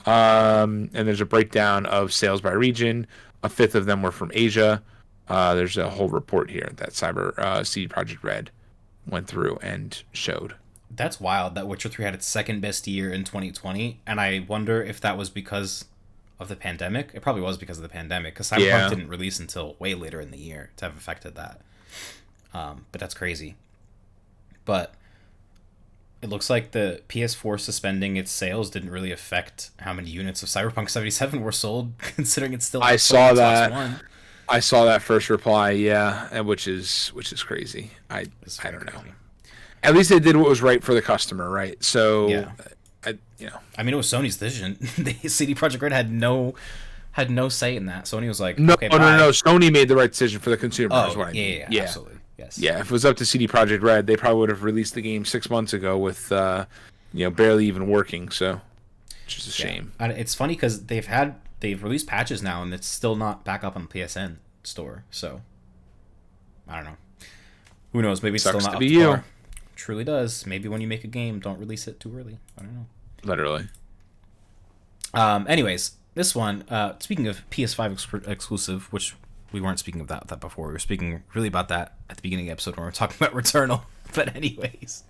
Speaker 1: And there's a breakdown of sales by region. A fifth of them were from Asia. There's a whole report here that CD Projekt Red went through and showed.
Speaker 2: That's wild that Witcher 3 had its second best year in 2020, and I wonder if that was because of the pandemic. It probably was because of the pandemic, because Cyberpunk didn't release until way later in the year to have affected that. But that's crazy. But it looks like the PS4 suspending its sales didn't really affect how many units of Cyberpunk 77 were sold, considering it's still.
Speaker 1: I saw that. I saw that first reply, which is crazy. I don't know. At least they did what was right for the customer, right? So,
Speaker 2: I mean, it was Sony's decision. CD Projekt Red had no say in that. Sony was like,
Speaker 1: no.
Speaker 2: Bye.
Speaker 1: Sony made the right decision for the consumer.
Speaker 2: Yeah, absolutely. Yes.
Speaker 1: Yeah, if it was up to CD Projekt Red, they probably would have released the game 6 months ago with, barely even working. So, which is a shame.
Speaker 2: And it's funny because they've released patches now, and it's still not back up on the PSN store. So, I don't know. Who knows? Maybe it's
Speaker 1: Sucks
Speaker 2: still not
Speaker 1: to
Speaker 2: up
Speaker 1: be
Speaker 2: to
Speaker 1: you.
Speaker 2: par. Truly does. Maybe when you make a game, don't release it too early. I don't know.
Speaker 1: Literally.
Speaker 2: Anyways, this one. Speaking of PS5 exclusive, which we weren't speaking of that before. We were speaking really about that at the beginning of the episode when we were talking about Returnal. But anyways,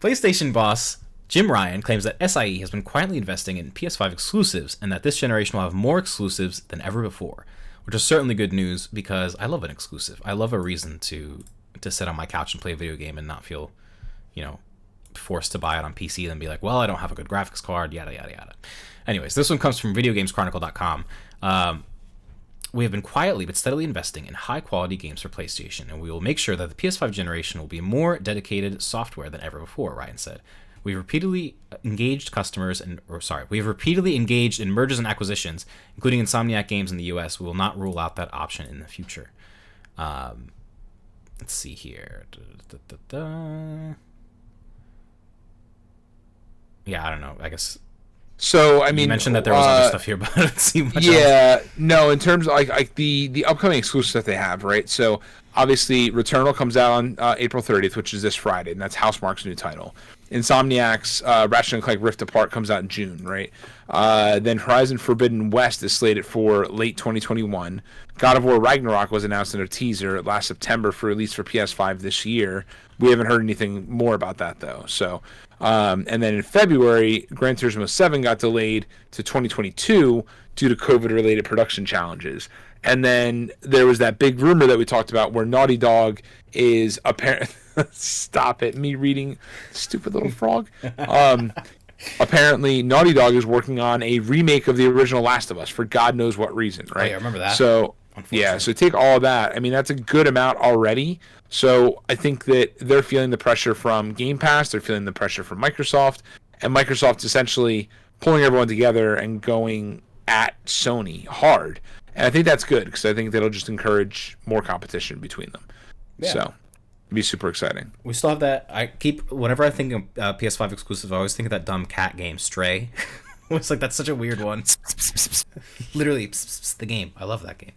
Speaker 2: PlayStation boss Jim Ryan claims that SIE has been quietly investing in PS5 exclusives and that this generation will have more exclusives than ever before, which is certainly good news because I love an exclusive. I love a reason to sit on my couch and play a video game and not feel, forced to buy it on PC and then be like, well, I don't have a good graphics card, yada, yada, yada. Anyways, this one comes from VideoGamesChronicle.com. We have been quietly but steadily investing in high-quality games for PlayStation, and we will make sure that the PS5 generation will be more dedicated software than ever before, Ryan said. We've repeatedly engaged in mergers and acquisitions, including Insomniac Games in the US. We will not rule out that option in the future. Let's see here. Yeah, I don't know. I guess. So I mean, you mentioned that there was other stuff here, but I don't see much.
Speaker 1: Yeah, no. In terms of like the upcoming exclusives that they have, right? So obviously, Returnal comes out on April 30th, which is this Friday, and that's Housemarque's new title. Insomniac's Ratchet & Clank Rift Apart comes out in June, right? Then Horizon Forbidden West is slated for late 2021. God of War Ragnarok was announced in a teaser last September for release for PS5 this year. We haven't heard anything more about that, though. So, and then in February, Gran Turismo 7 got delayed to 2022 due to COVID-related production challenges. And then there was that big rumor that we talked about where Naughty Dog is apparently... Stop it. Me reading stupid little frog. Apparently Naughty Dog is working on a remake of the original Last of Us for God knows what reason, right?
Speaker 2: Oh, yeah, I remember that.
Speaker 1: So yeah, so take all that. I mean, that's a good amount already. So I think that they're feeling the pressure from Game Pass, they're feeling the pressure from Microsoft, and Microsoft's essentially pulling everyone together and going at Sony hard. And I think that's good because I think that'll just encourage more competition between them. Yeah. So it'd be super exciting.
Speaker 2: We still have that. Whenever I think of PS5 exclusive, I always think of that dumb cat game, Stray. It's like, that's such a weird one. Literally, the game. I love that game.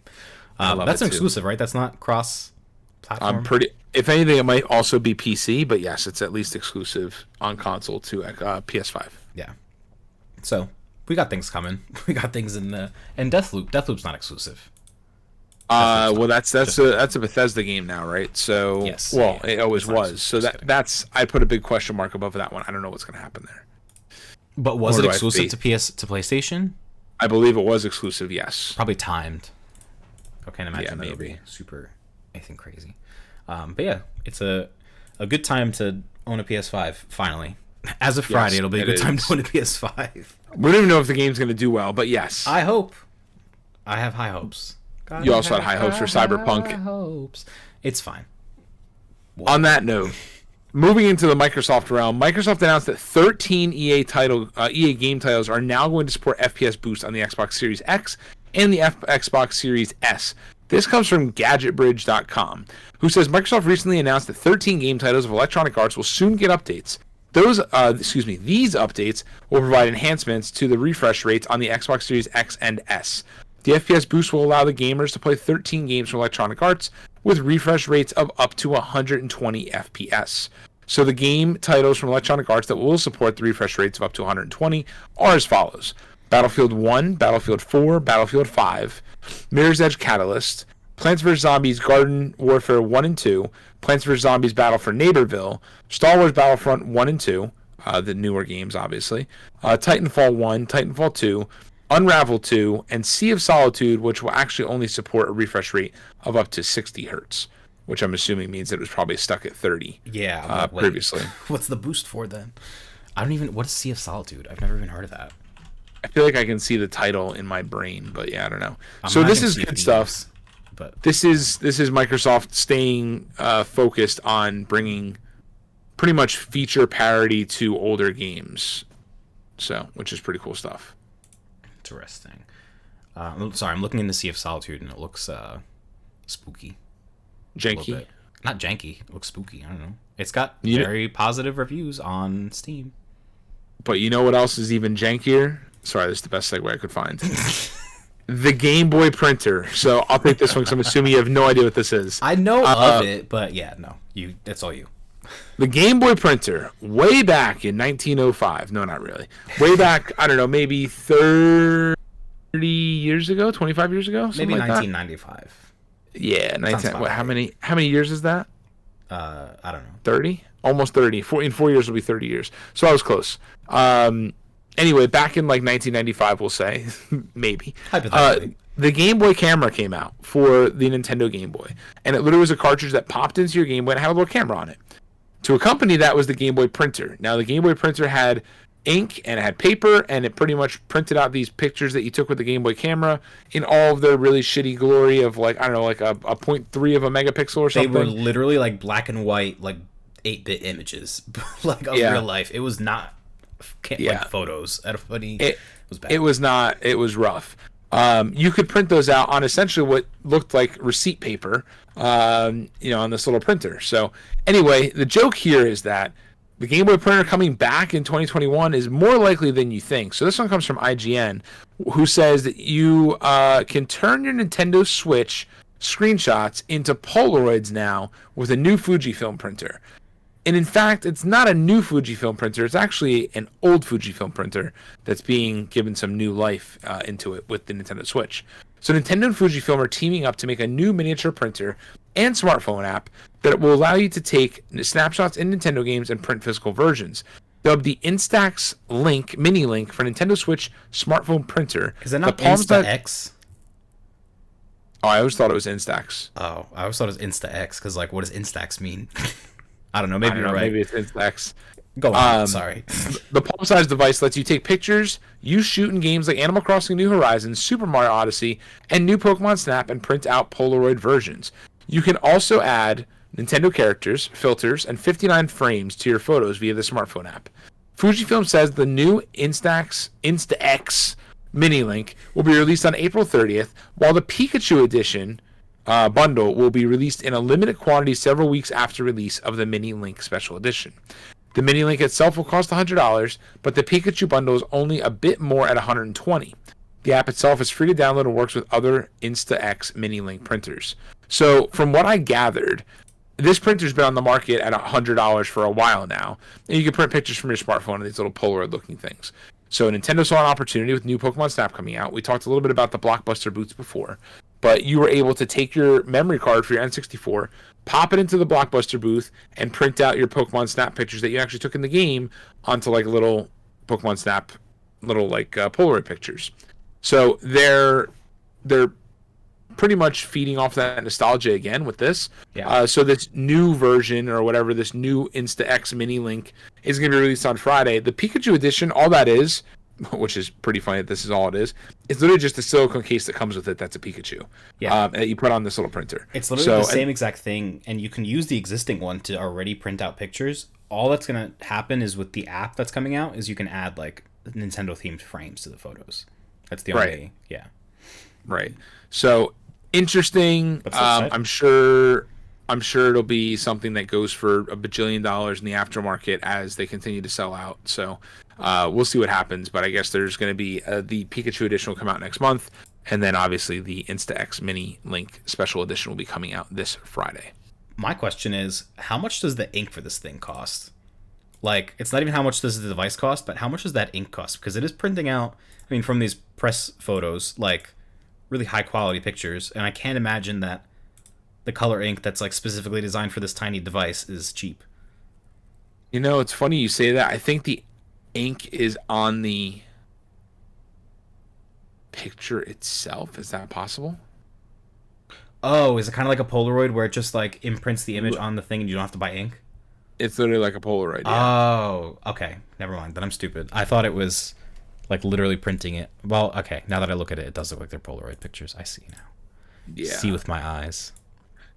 Speaker 2: That's an exclusive, right? That's not cross-platform?
Speaker 1: If anything, it might also be PC, but yes, it's at least exclusive on console to PS5.
Speaker 2: Yeah. So, we got things coming. We got things in the... And Deathloop. Deathloop's not exclusive.
Speaker 1: Well, that's a Bethesda game now, right? So,
Speaker 2: yes,
Speaker 1: well, it always was. So that's I put a big question mark above that one. I don't know what's going to happen there.
Speaker 2: But was it exclusive to PlayStation?
Speaker 1: I believe it was exclusive. Yes.
Speaker 2: Probably timed. I can't imagine that'll be super anything crazy. But yeah, it's a good time to own a PS5. Finally, as of Friday, it'll be a good time to own a PS5.
Speaker 1: We don't even know if the game's going to do well, but yes,
Speaker 2: I hope. I have high hopes.
Speaker 1: You also had high hopes for Cyberpunk.
Speaker 2: Hopes. It's fine.
Speaker 1: On that note, moving into the Microsoft realm, Microsoft announced that 13 EA game titles are now going to support FPS Boost on the Xbox Series X and the Xbox Series S. This comes from GadgetBridge.com, who says Microsoft recently announced that 13 game titles of Electronic Arts will soon get updates. These updates will provide enhancements to the refresh rates on the Xbox Series X and S. The FPS Boost will allow the gamers to play 13 games from Electronic Arts with refresh rates of up to 120 FPS. So the game titles from Electronic Arts that will support the refresh rates of up to 120 are as follows: Battlefield 1, Battlefield 4, Battlefield 5, Mirror's Edge Catalyst, Plants vs. Zombies Garden Warfare 1 and 2, Plants vs. Zombies Battle for Neighborville, Star Wars Battlefront 1 and 2, the newer games obviously, Titanfall 1, Titanfall 2, Unravel 2, and Sea of Solitude, which will actually only support a refresh rate of up to 60 hertz, which I'm assuming means that it was probably stuck at 30 previously.
Speaker 2: What's the boost for then? What is Sea of Solitude? I've never even heard of that.
Speaker 1: I feel like I can see the title in my brain, but yeah, I don't know. So this is good stuff. But this is Microsoft staying focused on bringing pretty much feature parity to older games. So, which is pretty cool stuff.
Speaker 2: Interesting. Sorry, I'm looking into Sea of Solitude and it looks spooky.
Speaker 1: Janky?
Speaker 2: Not janky. It looks spooky. I don't know. It's got very positive reviews on Steam.
Speaker 1: But you know what else is even jankier? Sorry, this is the best segue I could find. The Game Boy printer. So I'll take this one because I'm assuming you have no idea what this is.
Speaker 2: I know of it, but yeah, no. That's all you.
Speaker 1: The Game Boy printer, way back in 1905. No, not really. Way back, I don't know, maybe 30 years ago, 25 years ago?
Speaker 2: Maybe like 1995.
Speaker 1: That? Yeah, 19. What, how many years is that?
Speaker 2: I don't know.
Speaker 1: 30? Almost 30. In 4 years will be 30 years. So I was close. Anyway, back in like 1995, we'll say, maybe.
Speaker 2: Hypothetically.
Speaker 1: The Game Boy camera came out for the Nintendo Game Boy. And it literally was a cartridge that popped into your Game Boy and had a little camera on it. To accompany that was the Game Boy printer. Now, the Game Boy printer had ink and it had paper, and it pretty much printed out these pictures that you took with the Game Boy camera in all of their really shitty glory of, like, I don't know, like a 0.3 of a megapixel or something.
Speaker 2: They were literally like black and white, like 8-bit images, like of real life. It was not like photos at a funny. It was bad. It
Speaker 1: was not. It was rough. You could print those out on essentially what looked like receipt paper, on this little printer. So anyway, the joke here is that the Game Boy printer coming back in 2021 is more likely than you think. So this one comes from IGN, who says that you can turn your Nintendo Switch screenshots into Polaroids now with a new Fujifilm printer. And in fact, it's not a new Fujifilm printer. It's actually an old Fujifilm printer that's being given some new life into it with the Nintendo Switch. So Nintendo and Fujifilm are teaming up to make a new miniature printer and smartphone app that will allow you to take snapshots in Nintendo games and print physical versions. Dubbed the Instax Link, Mini Link for Nintendo Switch smartphone printer.
Speaker 2: Is that not Insta-X?
Speaker 1: Oh, I always thought it was Instax.
Speaker 2: Oh, I always thought it was Insta-X because, like, what does Instax mean? I don't know. Maybe you're right.
Speaker 1: Maybe it's Instax.
Speaker 2: Go on. Sorry.
Speaker 1: The palm-sized device lets you take pictures, you shoot in games like Animal Crossing New Horizons, Super Mario Odyssey, and new Pokemon Snap, and print out Polaroid versions. You can also add Nintendo characters, filters, and 59 frames to your photos via the smartphone app. Fujifilm says the new Insta-X Mini Link will be released on April 30th, while the Pikachu edition bundle will be released in a limited quantity several weeks after release of the Mini Link Special Edition. The Mini Link itself will cost $100, but the Pikachu bundle is only a bit more at $120. The app itself is free to download and works with other Insta-X Mini Link printers. So, from what I gathered, this printer's been on the market at $100 for a while now, and you can print pictures from your smartphone and these little Polaroid-looking things. So Nintendo saw an opportunity with new Pokemon Snap coming out. We talked a little bit about the Blockbuster boots before, but you were able to take your memory card for your N64, pop it into the Blockbuster booth, and print out your Pokemon Snap pictures that you actually took in the game onto like little Pokemon Snap, little like Polaroid pictures. So they're pretty much feeding off that nostalgia again with this.
Speaker 2: Yeah.
Speaker 1: So this new version or whatever, this new Insta-X Mini Link is going to be released on Friday. The Pikachu edition, all that is, which is pretty funny that this is all it is literally just a silicone case that comes with it that's a Pikachu.
Speaker 2: Yeah.
Speaker 1: That you put on this little printer.
Speaker 2: It's literally the same exact thing, and you can use the existing one to already print out pictures. All that's going to happen is with the app that's coming out is you can add like Nintendo-themed frames to the photos. That's the only...
Speaker 1: Right.
Speaker 2: Yeah.
Speaker 1: Right. So... interesting. I'm sure it'll be something that goes for $1 bajillion in the aftermarket as they continue to sell out. So we'll see what happens. But I guess there's going to be the Pikachu edition will come out next month, and then obviously the Insta-X Mini Link Special Edition will be coming out this Friday.
Speaker 2: My question is, how much does the ink for this thing cost? Like, it's not even how much does the device cost, but how much does that ink cost? Because it is printing out, I mean, from these press photos, like really high quality pictures, and I can't imagine that the color ink that's like specifically designed for this tiny device is cheap.
Speaker 1: You know, it's funny you say that. I think the ink is on the picture itself. Is that possible?
Speaker 2: Oh, is it kind of like a Polaroid where it just like imprints the image on the thing and you don't have to buy ink?
Speaker 1: It's literally like a Polaroid. Yeah.
Speaker 2: Oh, okay. Never mind. Then I'm stupid. I thought it was like literally printing it. Well, okay. Now that I look at it, it does look like they're Polaroid pictures. I see now.
Speaker 1: Yeah.
Speaker 2: See with my eyes.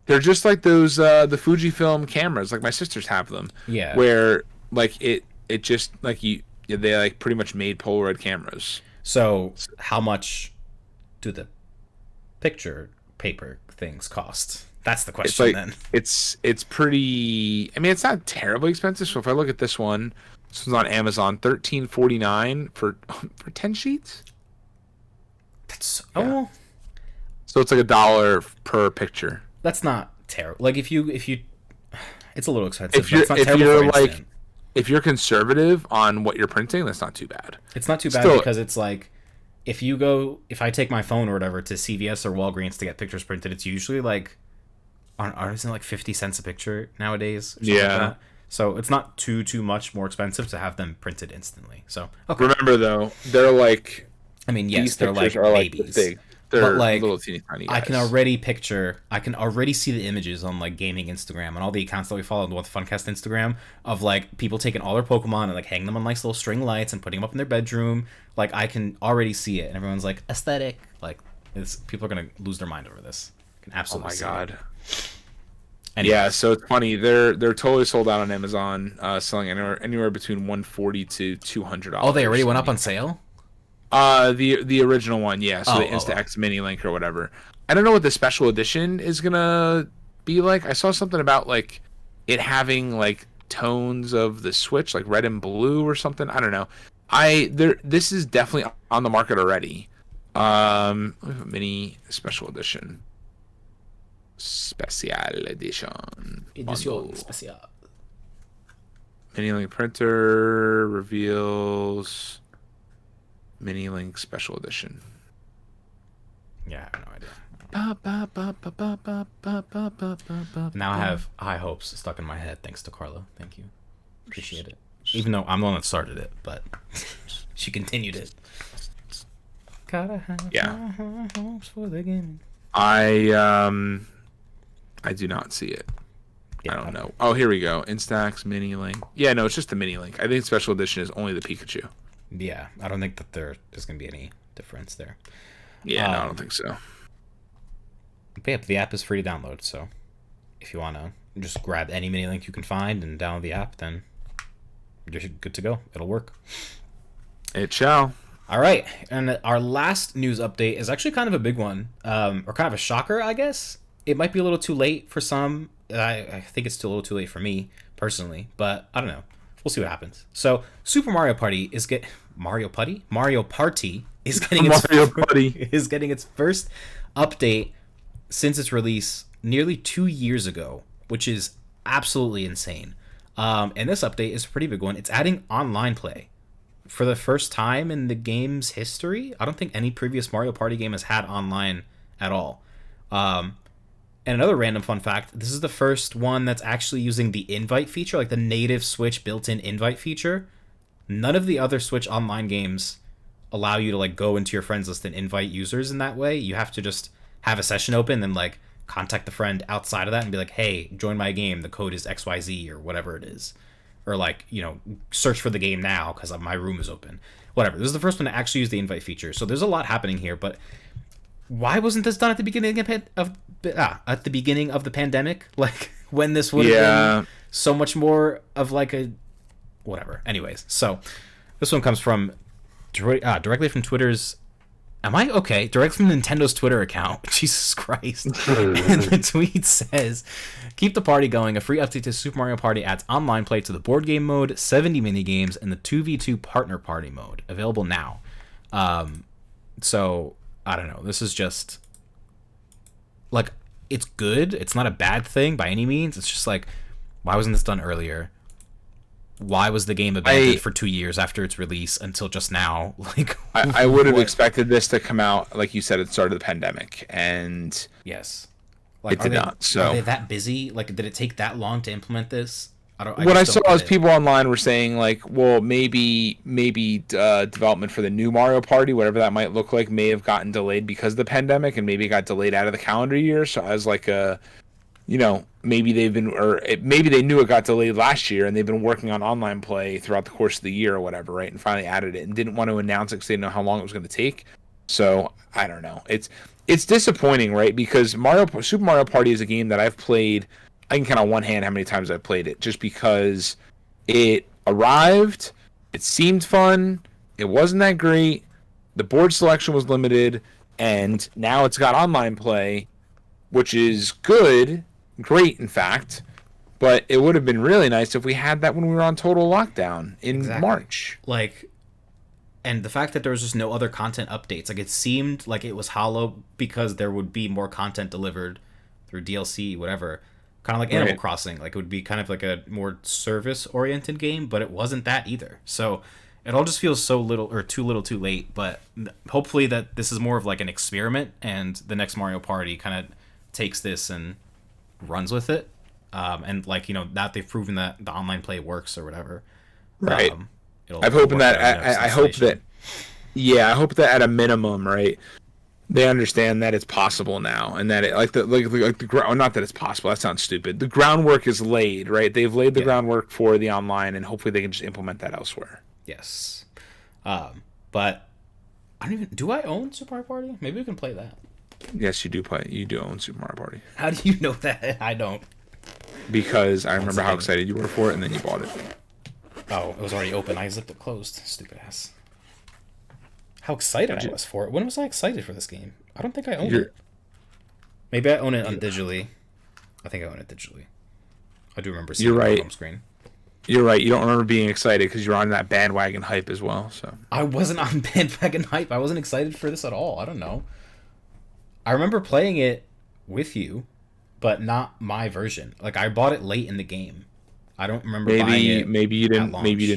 Speaker 1: They're just like those the Fujifilm cameras. Like my sisters have them.
Speaker 2: Yeah.
Speaker 1: Where like it just like they like pretty much made Polaroid cameras.
Speaker 2: So how much do the picture paper things cost? That's the question.
Speaker 1: It's like, then it's pretty. I mean, it's not terribly expensive. So if I look at this one's on Amazon, $13.49 for 10 sheets.
Speaker 2: That's
Speaker 1: So it's like $1 per picture.
Speaker 2: That's not terrible. Like if you, it's a little expensive.
Speaker 1: If you're conservative on what you're printing, that's not too bad.
Speaker 2: It's not too bad because it's like if I take my phone or whatever to CVS or Walgreens to get pictures printed, it's usually like isn't it like 50 cents a picture nowadays? Or
Speaker 1: yeah.
Speaker 2: Like that? So it's not too much more expensive to have them printed instantly. So okay.
Speaker 1: Remember though, they're like.
Speaker 2: I mean, yes, they're like babies.
Speaker 1: Big. They're
Speaker 2: but like,
Speaker 1: little teeny tiny guys.
Speaker 2: I can already see the images on like gaming Instagram and all the accounts that we follow on the Funcast Instagram of like people taking all their Pokemon and like hanging them on nice little string lights and putting them up in their bedroom. Like I can already see it, and everyone's like aesthetic. Like people are gonna lose their mind over this. I can absolutely.
Speaker 1: Oh my god.
Speaker 2: Anyways.
Speaker 1: Yeah, so it's funny. They're totally sold out on Amazon, selling anywhere between $140 to $200.
Speaker 2: Oh, they already went up on sale.
Speaker 1: The original one, yeah. So the Insta-X Mini Link or whatever. I don't know what the special edition is gonna be like. I saw something about like it having like tones of the Switch, like red and blue or something. I don't know. This is definitely on the market already. Mini special edition. Special edition.
Speaker 2: Edition special.
Speaker 1: Mini Link printer reveals. Mini Link Special Edition.
Speaker 2: Yeah, I have no idea. Now I have high hopes stuck in my head thanks to Carla. Thank you. Appreciate it. Even though I'm the one that started it, but she continued it. Gotta have high hopes for the gaming.
Speaker 1: I do not see it. I don't know. Oh, here we go. Instax mini link. Yeah, no, it's just the mini link. I think special edition is only the Pikachu.
Speaker 2: Yeah, I don't think that there's going to be any difference there.
Speaker 1: Yeah, no, I don't think so.
Speaker 2: But yeah, the app is free to download, so if you want to just grab any mini link you can find and download the app, then you're good to go. It'll work.
Speaker 1: It shall.
Speaker 2: All right, and our last news update is actually kind of a big one, or kind of a shocker, I guess. It might be a little too late for some. I think it's still a little too late for me personally, but I don't know. We'll see what happens. So, Super Mario Party is Mario Party is getting is getting its first update since its release nearly 2 years ago, which is absolutely insane. And this update is a pretty big one. It's adding online play. For the first time in the game's history, I don't think any previous Mario Party game has had online at all. And another random fun fact, this is the first one that's actually using the invite feature, like the native Switch built-in invite feature. None of the other Switch online games allow you to like go into your friends list and invite users in that way. You have to just have a session open and like contact the friend outside of that and be like, hey, join my game. The code is XYZ or whatever it is. Or like, you know, search for the game now because my room is open. Whatever. This is the first one to actually use the invite feature. So there's a lot happening here, but why wasn't this done at the beginning of the pandemic? Like when this would have been so much more of like a whatever. Anyways, so this one comes from directly from Twitter's. Am I okay? Direct from Nintendo's Twitter account. Jesus Christ. And the tweet says, keep the party going. A free update to Super Mario Party adds online play to the board game mode, 70 minigames, and the 2v2 partner party mode. Available now. So, I don't know. This is just, like, it's good. It's not a bad thing by any means. It's just like, why wasn't this done earlier? Why was the game abandoned for 2 years after its release until just now? Like,
Speaker 1: I would have expected this to come out, like you said, at the start of the pandemic, and
Speaker 2: yes, like,
Speaker 1: it did not. So
Speaker 2: are they that busy? Like, did it take that long to implement this?
Speaker 1: What I saw is people online were saying like, well, maybe development for the new Mario Party, whatever that might look like, may have gotten delayed because of the pandemic, and maybe it got delayed out of the calendar year. So as like a, you know, maybe they knew it got delayed last year and they've been working on online play throughout the course of the year or whatever, right? And finally added it and didn't want to announce it because they didn't know how long it was going to take. So I don't know. It's disappointing, right? Because Super Mario Party is a game that I've played. I can count on one hand how many times I've played it, just because it arrived, it seemed fun, it wasn't that great, the board selection was limited, and now it's got online play, which is great in fact, but it would have been really nice if we had that when we were on total lockdown in March.
Speaker 2: Like, and the fact that there was just no other content updates, like it seemed like it was hollow because there would be more content delivered through DLC, whatever. Kind of like Animal Crossing, like it would be kind of like a more service-oriented game, but it wasn't that either. So it all just feels so little, or too little, too late. But hopefully that this is more of like an experiment, and the next Mario Party kind of takes this and runs with it. And like, you know, that they've proven that the online play works or whatever.
Speaker 1: Right. I hope that at a minimum, right, they understand that it's possible now, and that not that it's possible. That sounds stupid. The groundwork is laid, right? They've laid the groundwork for the online, and hopefully they can just implement that elsewhere.
Speaker 2: Yes, but I don't even. Do I own Super Mario Party? Maybe we can play that.
Speaker 1: Yes, you do play. You do own Super Mario Party.
Speaker 2: How do you know that? I don't.
Speaker 1: Because I remember how excited you were for it, and then you bought it.
Speaker 2: Oh, it was already open. I zipped it closed. Stupid ass. How excited I was for it. When was I excited for this game? I don't think I owned it. Maybe I own it digitally. I think I own it digitally. I do remember seeing it on the home screen.
Speaker 1: You're right. You don't remember being excited because you're on that bandwagon hype as well. So
Speaker 2: I wasn't on bandwagon hype. I wasn't excited for this at all. I don't know. I remember playing it with you, but not my version. Like, I bought it late in the game. I don't remember buying it.
Speaker 1: Maybe you didn't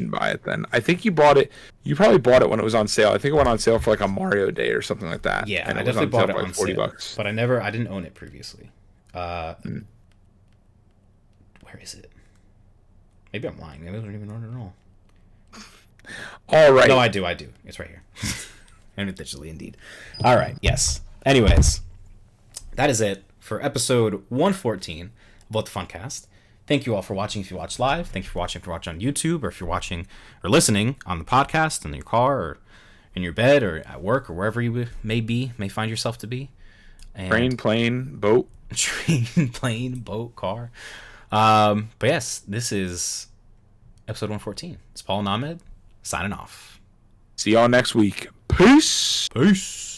Speaker 1: buy it then. I think you bought it. You probably bought it when it was on sale. I think it went on sale for like a Mario Day or something like that.
Speaker 2: Yeah,
Speaker 1: and
Speaker 2: I definitely bought it on
Speaker 1: like $40.
Speaker 2: Sale, but I didn't own it previously. Where is it? Maybe I'm lying. Maybe I don't even own it at all.
Speaker 1: All right.
Speaker 2: No, I do. It's right here. And digitally, indeed. All right. Yes. Anyways, that is it for episode 114 of What the Funcast. Thank you all for watching if you watch live. Thank you for watching if you watch on YouTube, or if you're watching or listening on the podcast in your car or in your bed or at work or wherever you may find yourself to be. And
Speaker 1: Train, plane, boat.
Speaker 2: Train, plane, boat, car. But yes, this is episode 114. It's Paul and Ahmed signing off.
Speaker 1: See y'all next week. Peace.
Speaker 2: Peace.